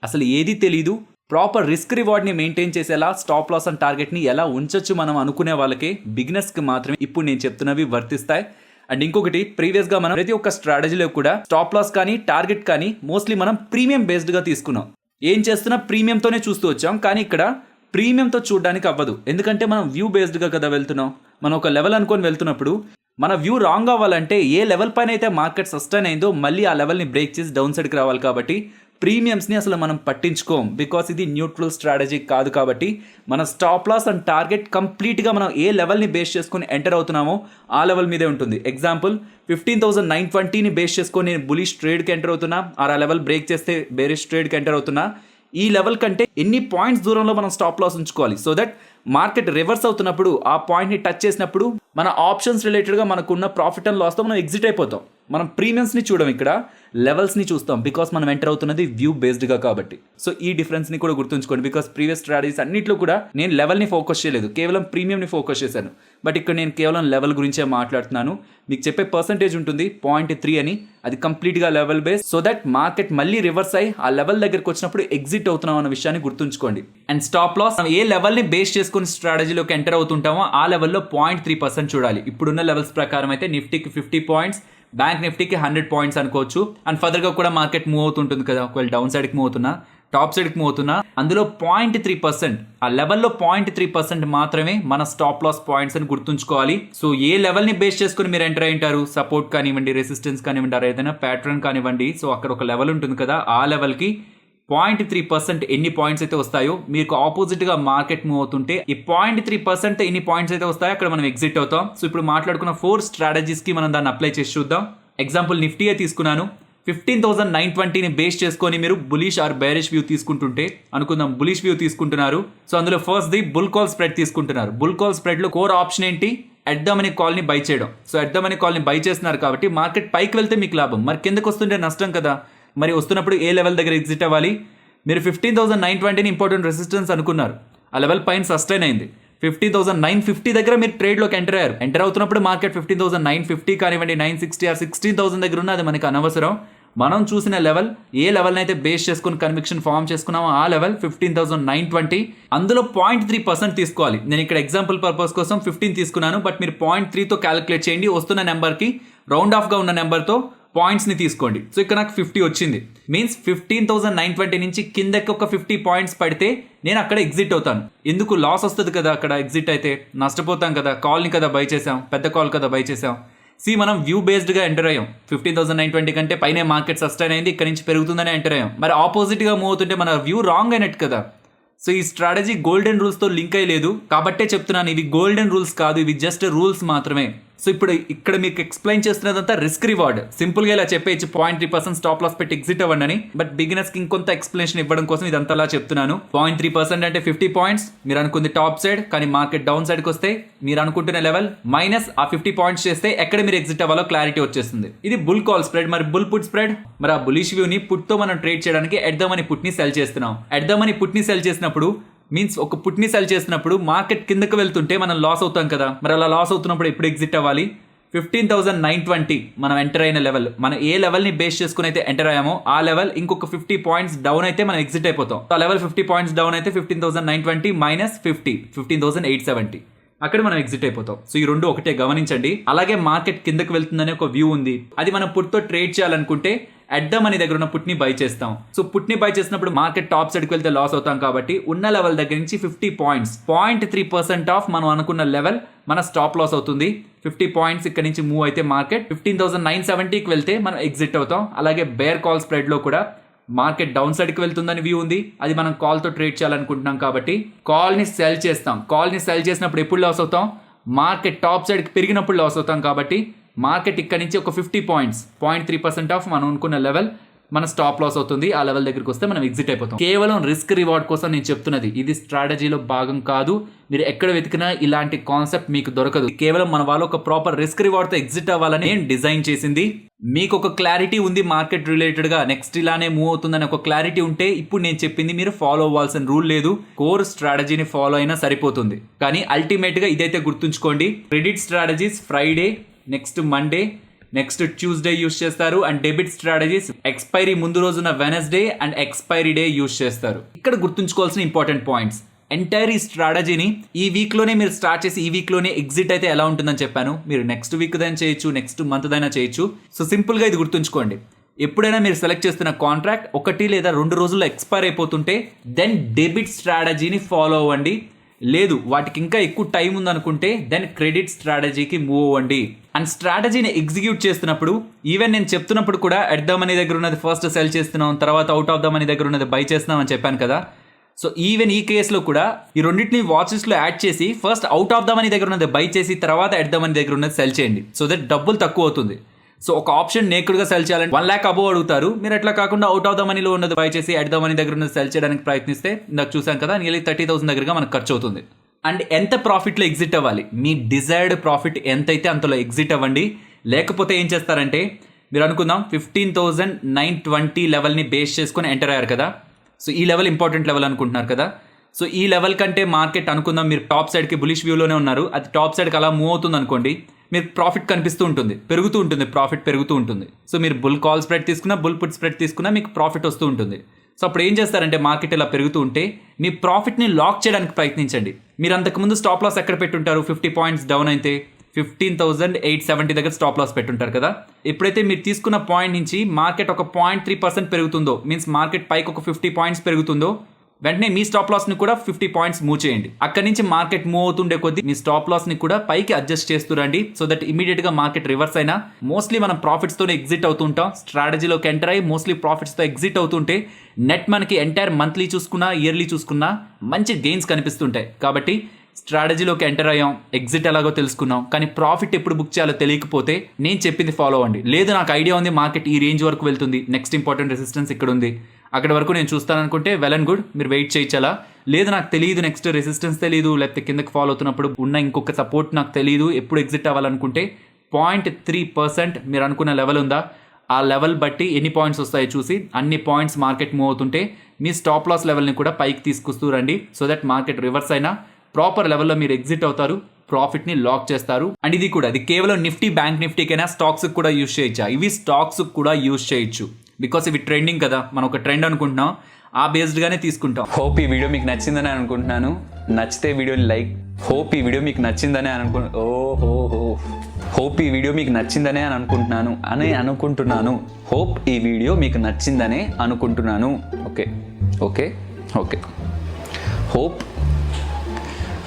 అసలు ఏది తెలీదు, ప్రాపర్ రిస్క్ రివార్డ్ని మెయింటైన్ చేసేలా స్టాప్ లాస్ అండ్ టార్గెట్ని ఎలా ఉంచొచ్చు మనం అనుకునే వాళ్ళకే, బిగినర్స్కి మాత్రమే ఇప్పుడు నేను చెప్తున్నవి వర్తిస్తాయి. అండ్ ఇంకొకటి, ప్రీవియస్గా మనం ప్రతి ఒక్క స్ట్రాటజీలో కూడా స్టాప్ లాస్ కానీ టార్గెట్ కానీ మోస్ట్లీ మనం ప్రీమియం బేస్డ్గా తీసుకున్నాం. ఏం చేస్తున్నా ప్రీమియంతోనే చూస్తూ వచ్చాం, కానీ ఇక్కడ ప్రీమియంతో చూడడానికి అవ్వదు. ఎందుకంటే మనం వ్యూ బేస్డ్గా కదా వెళ్తున్నాం. మనం ఒక లెవెల్ అనుకొని వెళ్తున్నప్పుడు మన వ్యూ రాంగ్ అవ్వాలంటే ఏ లెవెల్ పైన అయితే మార్కెట్ సస్టైన్ అయిందో మళ్ళీ ఆ లెవెల్ని బ్రేక్ చేసి డౌన్ సైడ్కి రావాలి. కాబట్టి ప్రీమియమ్స్ని అసలు మనం పట్టించుకోం, బికాస్ ఇది న్యూట్రల్ స్ట్రాటజీ కాదు. కాబట్టి మన స్టాప్ లాస్ అండ్ టార్గెట్ కంప్లీట్గా మనం ఏ లెవెల్ని బేస్ చేసుకొని ఎంటర్ అవుతున్నామో ఆ లెవెల్ మీదే ఉంటుంది. ఎగ్జాంపుల్ 15,920ని బేస్ చేసుకొని నేను బులిష్ ట్రేడ్కి ఎంటర్ అవుతున్నా, ఆ లెవెల్ బ్రేక్ చేస్తే బేరిష్ ట్రేడ్కి ఎంటర్ అవుతున్నా. ఈ లెవెల్ కంటే ఎన్ని పాయింట్స్ దూరంలో మనం స్టాప్ లాస్ ఉంచుకోవాలి, సో దట్ మార్కెట్ రివర్స్ అవుతున్నప్పుడు ఆ పాయింట్ని టచ్ చేసినప్పుడు మన ఆప్షన్స్ రిలేటెడ్గా మనకున్న ప్రాఫిట్ అండ్ లాస్తో మనం ఎగ్జిట్ అయిపోతాం. మనం ప్రీమియమ్స్ని చూడం, ఇక్కడ లెవెల్స్ని చూస్తాం, బికాస్ మనం ఎంటర్ అవుతున్నది వ్యూ బేస్డ్గా కాబట్టి. సో ఈ డిఫరెన్స్ని కూడా గుర్తుంచుకోండి, బికాస్ ప్రీవియస్ స్ట్రాటజీస్ అన్నింటిలో కూడా నేను లెవెల్ని ఫోకస్ చేయలేదు, కేవలం ప్రీమియంని ఫోకస్ చేశాను. బట్ ఇక్కడ నేను కేవలం లెవెల్ గురించే మాట్లాడుతున్నాను. మీకు చెప్పే పర్సంటేజ్ ఉంటుంది 0.3 అని, అది కంప్లీట్గా level base, so that market మళ్ళీ రివర్స్ అయ్యి ఆ లెవెల్ దగ్గరకు వచ్చినప్పుడు ఎగ్జిట్ అవుతున్నాం అన్న విషయాన్ని గుర్తుంచుకోండి. అండ్ స్టాప్ లాస్ ఏ లెవెల్ని బేస్ చేసుకుని స్ట్రాటజీలోకి ఎంటర్ అవుతుంటామో ఆ లెవెల్లో 0.3% చూడాలి. ఇప్పుడున్న లెవెల్స్ ప్రకారం అయితే నిఫ్టీకి 50 పాయింట్స్, బ్యాంక్ నిఫ్టీకి 100 పాయింట్స్ అనుకోవచ్చు. అండ్ ఫర్దర్గా కూడా మార్కెట్ మూవ్ అవుతుంటుంది కదా, ఒకవేళ డౌన్ సైడ్కి మూవ్ అవుతున్నా, టాప్ సైడ్కి మూవ్ అవుతున్నా, అందులో 0.3% ఆ లెవెల్లో 0.3% మాత్రమే మన స్టాప్ లాస్ పాయింట్స్ అని గుర్తుంచుకోవాలి. సో ఏ లెవెల్ని బేస్ చేసుకుని మీరు ఎంటర్ అయ్యింటారు, సపోర్ట్ కానివ్వండి, రెసిస్టెన్స్ కానివ్వండి, ఏదైనా ప్యాటర్న్ కానివ్వండి, సో అక్కడ ఒక లెవెల్ ఉంటుంది కదా, ఆ లెవెల్కి 0.3% ఎన్ని పాయింట్స్ అయితే వస్తాయో, మీకు ఆపోజిట్గా మార్కెట్ మూవ్ అవుతుంటే ఈ 0.3% ఎన్ని పాయింట్స్ అయితే వస్తాయో అక్కడ మనం ఎగ్జిట్ అవుతాం. సో ఇప్పుడు మాట్లాడుకున్న 4 స్ట్రాటజీస్కి మనం దాన్ని అప్లై చేసి చూద్దాం. ఎగ్జాంపుల్ నిఫ్టీయే తీసుకున్నాను, 15,920ని బేస్ చేసుకొని మీరు బులిష్ ఆర్ బేరిష్ వ్యూ తీసుకుంటుంటే అనుకుందాం, బులిష్ వ్యూ తీసుకుంటున్నారు. సో అందులో first the bull call spread తీసుకుంటున్నారు. బుల్ కాల్ స్ప్రెడ్లో కోర్ ఆప్షన్ ఏంటి, ఎట్ ద మనీ కాల్ని బై చేయడం. సో ఎట్ ద మనీ కాల్ని బై చేస్తున్నారు కాబట్టి మార్కెట్ పైకి వెళ్తే మీకు లాభం, మరి కిందకు వస్తుంటే నష్టం కదా. మరి వస్తున్నప్పుడు ఏ లెవెల్ దగ్గర ఎగ్జిట్ అవ్వాలి? మీరు 15,920ని ఇంపార్టెంట్ రెసిస్టెన్స్ అనుకున్నారు, ఆ లెవెల్ పైన సస్టైన్ అయింది. 15,950 దగ్గర మీరు ట్రేడ్లోకి ఎంటర్ అవుతున్నప్పుడు మార్కెట్ 15,950 కానివ్వండి, 960 ఆర్ 16,000 దగ్గర ఉన్న అది మనకి అనవసరం. మనం చూసిన లెవెల్, ఏ లెవెల్ని అయితే బేస్ చేసుకుని కన్విక్షన్ ఫామ్ చేసుకున్నామో ఆ లెవెల్ 15,920, అందులో 0.3% తీసుకోవాలి. నేను ఇక్కడ ఎగ్జాంపుల్ పర్పస్ కోసం 15 తీసుకున్నాను, బట్ మీరు 0.3తో క్యాలిక్యులేట్ చేయండి. వస్తున్న నెంబర్కి రౌండ్ ఆఫ్గా ఉన్న నెంబర్తో పాయింట్స్ని తీసుకోండి. సో ఇక్కడ నాకు 50 వచ్చింది, మీన్స్ 15,920 నుంచి కిందకి ఒక 50 పాయింట్స్ పడితే నేను అక్కడ ఎగ్జిట్ అవుతాను. ఎందుకు? లాస్ వస్తుంది కదా అక్కడ ఎగ్జిట్ అయితే, నష్టపోతాం కదా. కాల్ని కదా బై చేసాం, పెద్ద కాల్ కదా బై చేసాం. మనం వ్యూ బేస్డ్గా ఎంటర్ అయ్యాం. 15,920 కంటే పైన మార్కెట్ సస్టైన్ అయింది, ఇక్కడ నుంచి పెరుగుతుందని ఎంటర్ అయ్యాం. మరి ఆపోజిట్గా మూవ్ అవుతుంటే మన వ్యూ రాంగ్ అయినట్టు కదా. సో ఈ స్ట్రాటజీ గోల్డెన్ రూల్స్తో లింక్ అయ్యలేదు కాబట్టే చెప్తున్నాను, ఇవి గోల్డెన్ రూల్స్ కాదు, ఇవి జస్ట్ రూల్స్ మాత్రమే. సో ఇప్పుడు ఇక్కడ మీకు ఎక్స్ప్లెయిన్ చేస్తున్నదంతా రిస్క్ రివార్డ్. సింపుల్గా ఇలా చెప్పేసి 0.3% స్టాప్ లాస్ పెట్టి ఎగ్జిట్ అవ్వండి అని. బట్ బిగినర్స్కి ఇంకొంత ఎక్స్ప్లెనేషన్ ఇవ్వడం కోసం ఇదంతా అలా చెప్తున్నాను. 0.3% అంటే 50 పాయింట్స్, మీరు అనుకుంది టాప్ సైడ్, కానీ మార్కెట్ డౌన్ సైడ్కి వస్తే మీరు అనుకుంటున్న లెవెల్ మైనస్ ఆ 50 పాయింట్స్ చేస్తే ఎక్కడ మీరు ఎగ్జిట్ అవ్వాలో క్లారిటీ వచ్చేస్తుంది. ఇది బుల్ కాల్ స్ప్రెడ్. మరి బుల్ పుట్ స్ప్రెడ్, మరి ఆ బులిష్ వ్యూని పుట్తో మనం ట్రేడ్ చేయడానికి ఎట్ ద మనీ పుట్ని సెల్ చేస్తున్నాం. ఎట్ ద మనీ పుట్ని సెల్ చేసినప్పుడు మీన్స్ ఒక పుట్ని సెల్ చేసినప్పుడు మార్కెట్ కిందకి వెళ్తుంటే మనం లాస్ అవుతాం కదా. మరి అలా లాస్ అవుతున్నప్పుడు ఎప్పుడు ఎగ్జిట్ అవ్వాలి? 15,920 మనం ఎంటర్ అయిన లెవెల్, మనం ఏ లెవెల్ని బేస్ చేసుకుని అయితే ఎంటర్ అయ్యామో ఆ లెవెల్ ఇంకొక 50 పాయింట్స్ డౌన్ అయితే మనం ఎగ్జిట్ అయిపోతాం. ఆ లెవెల్ 50 పాయింట్స్ డౌన్ అయితే 15,920 మైనస్ 50, 15,870, అక్కడ మనం ఎగ్జిట్ అయిపోతాం. సో ఈ రెండు ఒకటే గమనించండి. అలాగే మార్కెట్ కిందకి వెళ్తుందనే ఒక వ్యూ ఉంది, అది మనం పుట్తో ట్రేడ్ చేయాలనుకుంటే అట్ ద మనీ దగ్గర ఉన్న పుట్ని బై చేస్తాం. సో పుట్ని బై చేసినప్పుడు మార్కెట్ టాప్ సైడ్కి వెళ్తే లాస్ అవుతాం కాబట్టి ఉన్న లెవెల్ దగ్గర నుంచి 50 పాయింట్స్ 0.3% ఆఫ్ మనం అనుకున్న లెవెల్ మన స్టాప్ లాస్ అవుతుంది. 50 పాయింట్స్ ఇక్కడ నుంచి మూవ్ అయితే మార్కెట్ 15,970కి వెళ్తే మనం ఎగ్జిట్ అవుతాం. అలాగే బేర్ కాల్ స్ప్రెడ్ లో కూడా మార్కెట్ డౌన్ సైడ్కి వెళ్తుందని వ్యూ ఉంది, అది మనం కాల్తో ట్రేడ్ చేయాలనుకుంటున్నాం కాబట్టి కాల్ని సెల్ చేస్తాం. కాల్ని సెల్ చేసినప్పుడు ఎప్పుడు లాస్ అవుతాం? మార్కెట్ టాప్ సైడ్కి పెరిగినప్పుడు లాస్ అవుతాం. కాబట్టి మార్కెట్ ఇక్కడ నుంచి ఒక 50 పాయింట్స్ 0.3% ఆఫ్ మనం అనుకున్న లెవెల్ మన స్టాప్ లాస్ అవుతుంది. ఆ లెవెల్ దగ్గరికి వస్తే మనం ఎగ్జిట్ అయిపోతాం. కేవలం రిస్క్ రివార్డ్ కోసం నేను చెప్తున్నది, ఇది స్ట్రాటజీలో భాగం కాదు. మీరు ఎక్కడ వెతికినా ఇలాంటి కాన్సెప్ట్ మీకు దొరకదు. కేవలం మన వాళ్ళు ఒక ప్రాపర్ రిస్క్ రివార్డ్తో ఎగ్జిట్ అవ్వాలని నేను డిజైన్ చేసింది. మీకు ఒక క్లారిటీ ఉంది మార్కెట్ రిలేటెడ్గా, నెక్స్ట్ ఇలానే మూవ్ అవుతుందని ఒక క్లారిటీ ఉంటే ఇప్పుడు నేను చెప్పింది మీరు ఫాలో అవ్వాల్సిన రూల్ లేదు. కోర్ స్ట్రాటజీని ఫాలో అయినా సరిపోతుంది. కానీ అల్టిమేట్గా ఇదైతే గుర్తుంచుకోండి, credit strategies Friday, next Monday, next Tuesday use చేస్తారు. అండ్ డెబిట్ స్ట్రాటజీస్ ఎక్స్పైరీ ముందు రోజున Wednesday and expiry day use చేస్తారు. ఇక్కడ గుర్తుంచుకోవాల్సిన ఇంపార్టెంట్ పాయింట్స్, ఎంటైర్ ఈ స్ట్రాటజీని ఈ వీక్లోనే మీరు స్టార్ట్ చేసి ఈ వీక్లోనే ఎగ్జిట్ అయితే ఎలా ఉంటుందని చెప్పాను. మీరు నెక్స్ట్ వీక్ దైనా చేయొచ్చు, నెక్స్ట్ మంత్ దైనా చేయొచ్చు. సో సింపుల్గా ఇది గుర్తుంచుకోండి, ఎప్పుడైనా మీరు సెలెక్ట్ చేస్తున్న కాంట్రాక్ట్ 1 లేదా 2 రోజుల్లో ఎక్స్పైర్ అయిపోతుంటే దెన్ డెబిట్ స్ట్రాటజీని ఫాలో అవ్వండి. లేదు వాటికి ఇంకా ఎక్కువ టైం ఉందనుకుంటే దెన్ క్రెడిట్ స్ట్రాటజీకి మూవ్ అవ్వండి. అండ్ స్ట్రాటజీని ఎగ్జిక్యూట్ చేస్తున్నప్పుడు ఈవెన్ నేను చెప్తున్నప్పుడు కూడా అట్ ద మనీ దగ్గర ఉన్నది ఫస్ట్ సెల్ చేస్తున్నాం, తర్వాత అవుట్ ఆఫ్ ద మనీ దగ్గర ఉన్నది బై చేస్తున్నాం అని చెప్పాను కదా. సో ఈవెన్ ఈ కేసులో కూడా ఈ రెండింటిని వాచెస్లో యాడ్ చేసి first out of the money దగ్గర ఉన్నది బై చేసి తర్వాత అట్ ద మనీ దగ్గర ఉన్నది సెల్ చేయండి. సో దట్ డబ్బులు తక్కువ అవుతుంది. సో ఒక ఆప్షన్ నేకుడ్గా సెల్ చేయాలంటే 1 lakh అబోవ్ అడుగుతారు, మీరు అట్లా కాకుండా అవుట్ ఆఫ్ ద మనీలో ఉన్నది బై చేసి అట్ ద మనీ దగ్గర ఉన్నది సెల్ చేయడానికి ప్రయత్నిస్తే నాకు చూసాం కదా నియర్లీ 30,000 దగ్గరగా మనకు ఖర్చు అవుతుంది. అండ్ ఎంత ప్రాఫిట్లో ఎగ్జిట్ అవ్వాలి, మీ డిజైర్డ్ ప్రాఫిట్ ఎంతైతే అంతలో ఎగ్జిట్ అవ్వండి. లేకపోతే ఏం చేస్తారంటే మీరు అనుకుందాం 15,920 లెవెల్ని బేస్ చేసుకొని ఎంటర్ అయ్యారు కదా. సో ఈ లెవెల్ ఇంపార్టెంట్ లెవెల్ అనుకుంటున్నారు కదా. సో ఈ లెవెల్ కంటే మార్కెట్ అనుకుందాం మీరు టాప్ సైడ్కి బులిష్ వ్యూలోనే ఉన్నారు, అది టాప్ సైడ్కి అలా మూవ్ అవుతుంది అనుకోండి, మీరు ప్రాఫిట్ కనిపిస్తూ ఉంటుంది, పెరుగుతూ ఉంటుంది, ప్రాఫిట్ పెరుగుతూ ఉంటుంది. సో మీరు బుల్ కాల్ స్ప్రెడ్ తీసుకున్నా, బుల్ పుట్ స్ప్రెడ్ తీసుకున్నా మీకు ప్రాఫిట్ వస్తూ ఉంటుంది. సో అప్పుడు ఏం చేస్తారంటే మార్కెట్ ఇలా పెరుగుతూ ఉంటే మీ ప్రాఫిట్ని లాక్ చేయడానికి ప్రయత్నించండి. మీరు అంతకుముందు స్టాప్ లాస్ ఎక్కడ పెట్టుంటారు? 50 పాయింట్స్ డౌన్ అయితే 15,870 దగ్గర స్టాప్ లాస్ పెట్టుంటారు కదా. ఎప్పుడైతే మీరు తీసుకున్న పాయింట్ నుంచి మార్కెట్ ఒక 0.3% పెరుగుతుందో, మీన్స్ మార్కెట్ పైకి ఒక 50 పాయింట్స్ పెరుగుతుందో, వెంటనే మీ స్టాప్ లాస్ ని కూడా 50 పాయింట్స్ మూవ్ చేయండి. అక్కడి నుంచి మార్కెట్ మూవ్ అవుతుండే కొద్దీ మీ స్టాప్ లాస్ ని కూడా పైకి అడ్జస్ట్ చేస్తూ రండి. సో దట్ ఇమీడియట్ గా మార్కెట్ రివర్స్ అయినా మోస్ట్లీ మనం ప్రాఫిట్స్ తోనే ఎగ్జిట్ అవుతుంటాం. స్ట్రాటజీలోకి ఎంటర్ అయ్యి మోస్ట్లీ ప్రాఫిట్స్ తో ఎగ్జిట్ అవుతుంటే నెట్ మనకి ఎంటైర్ మంత్లీ చూసుకున్నా, ఇయర్లీ చూసుకున్నా మంచి గెయిన్స్ కనిపిస్తుంటాయి. కాబట్టి స్ట్రాటజీలోకి ఎంటర్ అయ్యాం, ఎగ్జిట్ ఎలాగో తెలుసుకున్నాం, కానీ ప్రాఫిట్ ఎప్పుడు బుక్ చేయాలో తెలియకపోతే నేను చెప్పింది ఫాలో అవ్వండి. లేదు నాకు ఐడియా ఉంది మార్కెట్ ఈ రేంజ్ వరకు వెళ్తుంది, నెక్స్ట్ ఇంపార్టెంట్ రెసిస్టెన్స్ ఇక్కడ ఉంది, అక్కడ వరకు నేను చూస్తాను అనుకుంటే వెల్ అండ్ గుడ్, మీరు వెయిట్ చేయొచ్చలా. లేదు నాకు తెలియదు, నెక్స్ట్ రెసిస్టెన్స్ తెలియదు, లేకపోతే కిందకి ఫాలో అవుతున్నప్పుడు ఉన్న ఇంకొక సపోర్ట్ నాకు తెలియదు, ఎప్పుడు ఎగ్జిట్ అవ్వాలనుకుంటే 0.3% మీరు అనుకున్న లెవెల్ ఉందా, ఆ లెవెల్ బట్టి ఎన్ని పాయింట్స్ వస్తాయో చూసి అన్ని పాయింట్స్ మార్కెట్ మూవ్ అవుతుంటే మీ స్టాప్ లాస్ లెవెల్ని కూడా పైకి తీసుకొస్తూ రండి. సో దట్ మార్కెట్ రివర్స్ అయినా ప్రాపర్ లెవెల్లో మీరు ఎగ్జిట్ అవుతారు, ప్రాఫిట్ని లాక్ చేస్తారు. అండ్ ఇది కూడా అది కేవలం నిఫ్టీ, బ్యాంక్ నిఫ్టీకైనా స్టాక్స్ కూడా యూజ్ చేయొచ్చా? ఇవి స్టాక్స్ కూడా యూజ్ చేయొచ్చు, బికాస్ ఇవి ట్రెండింగ్ కదా, మనం ఒక ట్రెండ్ అనుకుంటున్నాం, ఆ బేస్డ్గానే తీసుకుంటాం. హోప్ ఈ వీడియో మీకు నచ్చిందని అనుకుంటున్నాను. నచ్చితే వీడియోని లైక్ హోప్ ఈ వీడియో మీకు నచ్చిందనే హోప్ ఈ వీడియో మీకు నచ్చిందనే అనుకుంటున్నాను హోప్ ఈ వీడియో మీకు నచ్చిందనే అనుకుంటున్నాను. ఓకే ఓకే ఓకే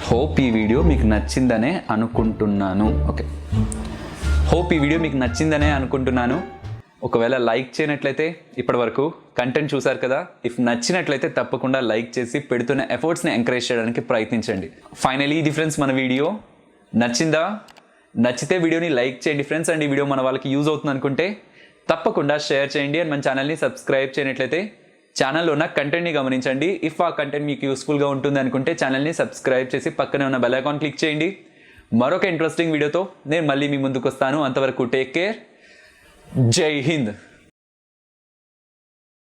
హోప్ ఈ వీడియో మీకు నచ్చిందనే అనుకుంటున్నాను. ఓకే హోప్ ఈ వీడియో మీకు నచ్చిందనే అనుకుంటున్నాను. ఒకవేళ లైక్ చేయనట్లయితే ఇప్పటి వరకు కంటెంట్ చూసారు కదా, ఇఫ్ నచ్చినట్లయితే తప్పకుండా లైక్ చేసి పెడుతున్న ఎఫర్ట్స్ని ఎంకరేజ్ చేయడానికి ప్రయత్నించండి. ఫైనలీ ఇది ఫ్రెండ్స్ మన వీడియో నచ్చిందా? నచ్చితే వీడియోని లైక్ చేయండి ఫ్రెండ్స్. అండ్ ఈ వీడియో మన వాళ్ళకి యూజ్ అవుతుంది అనుకుంటే తప్పకుండా షేర్ చేయండి. అండ్ మన ఛానల్ని సబ్స్క్రైబ్ చేయనట్లయితే ఛానల్లో ఉన్న కంటెంట్ని గమనించండి. ఇఫ్ ఆ కంటెంట్ మీకు యూస్ఫుల్గా ఉంటుంది అనుకుంటే ఛానల్ని సబ్స్క్రైబ్ చేసి పక్కనే ఉన్న బెల్ ఐకాన్ క్లిక్ చేయండి. మరొక ఇంట్రెస్టింగ్ వీడియోతో నేను మళ్ళీ మీ ముందుకు వస్తాను. అంతవరకు టేక్ కేర్. జై హింద్.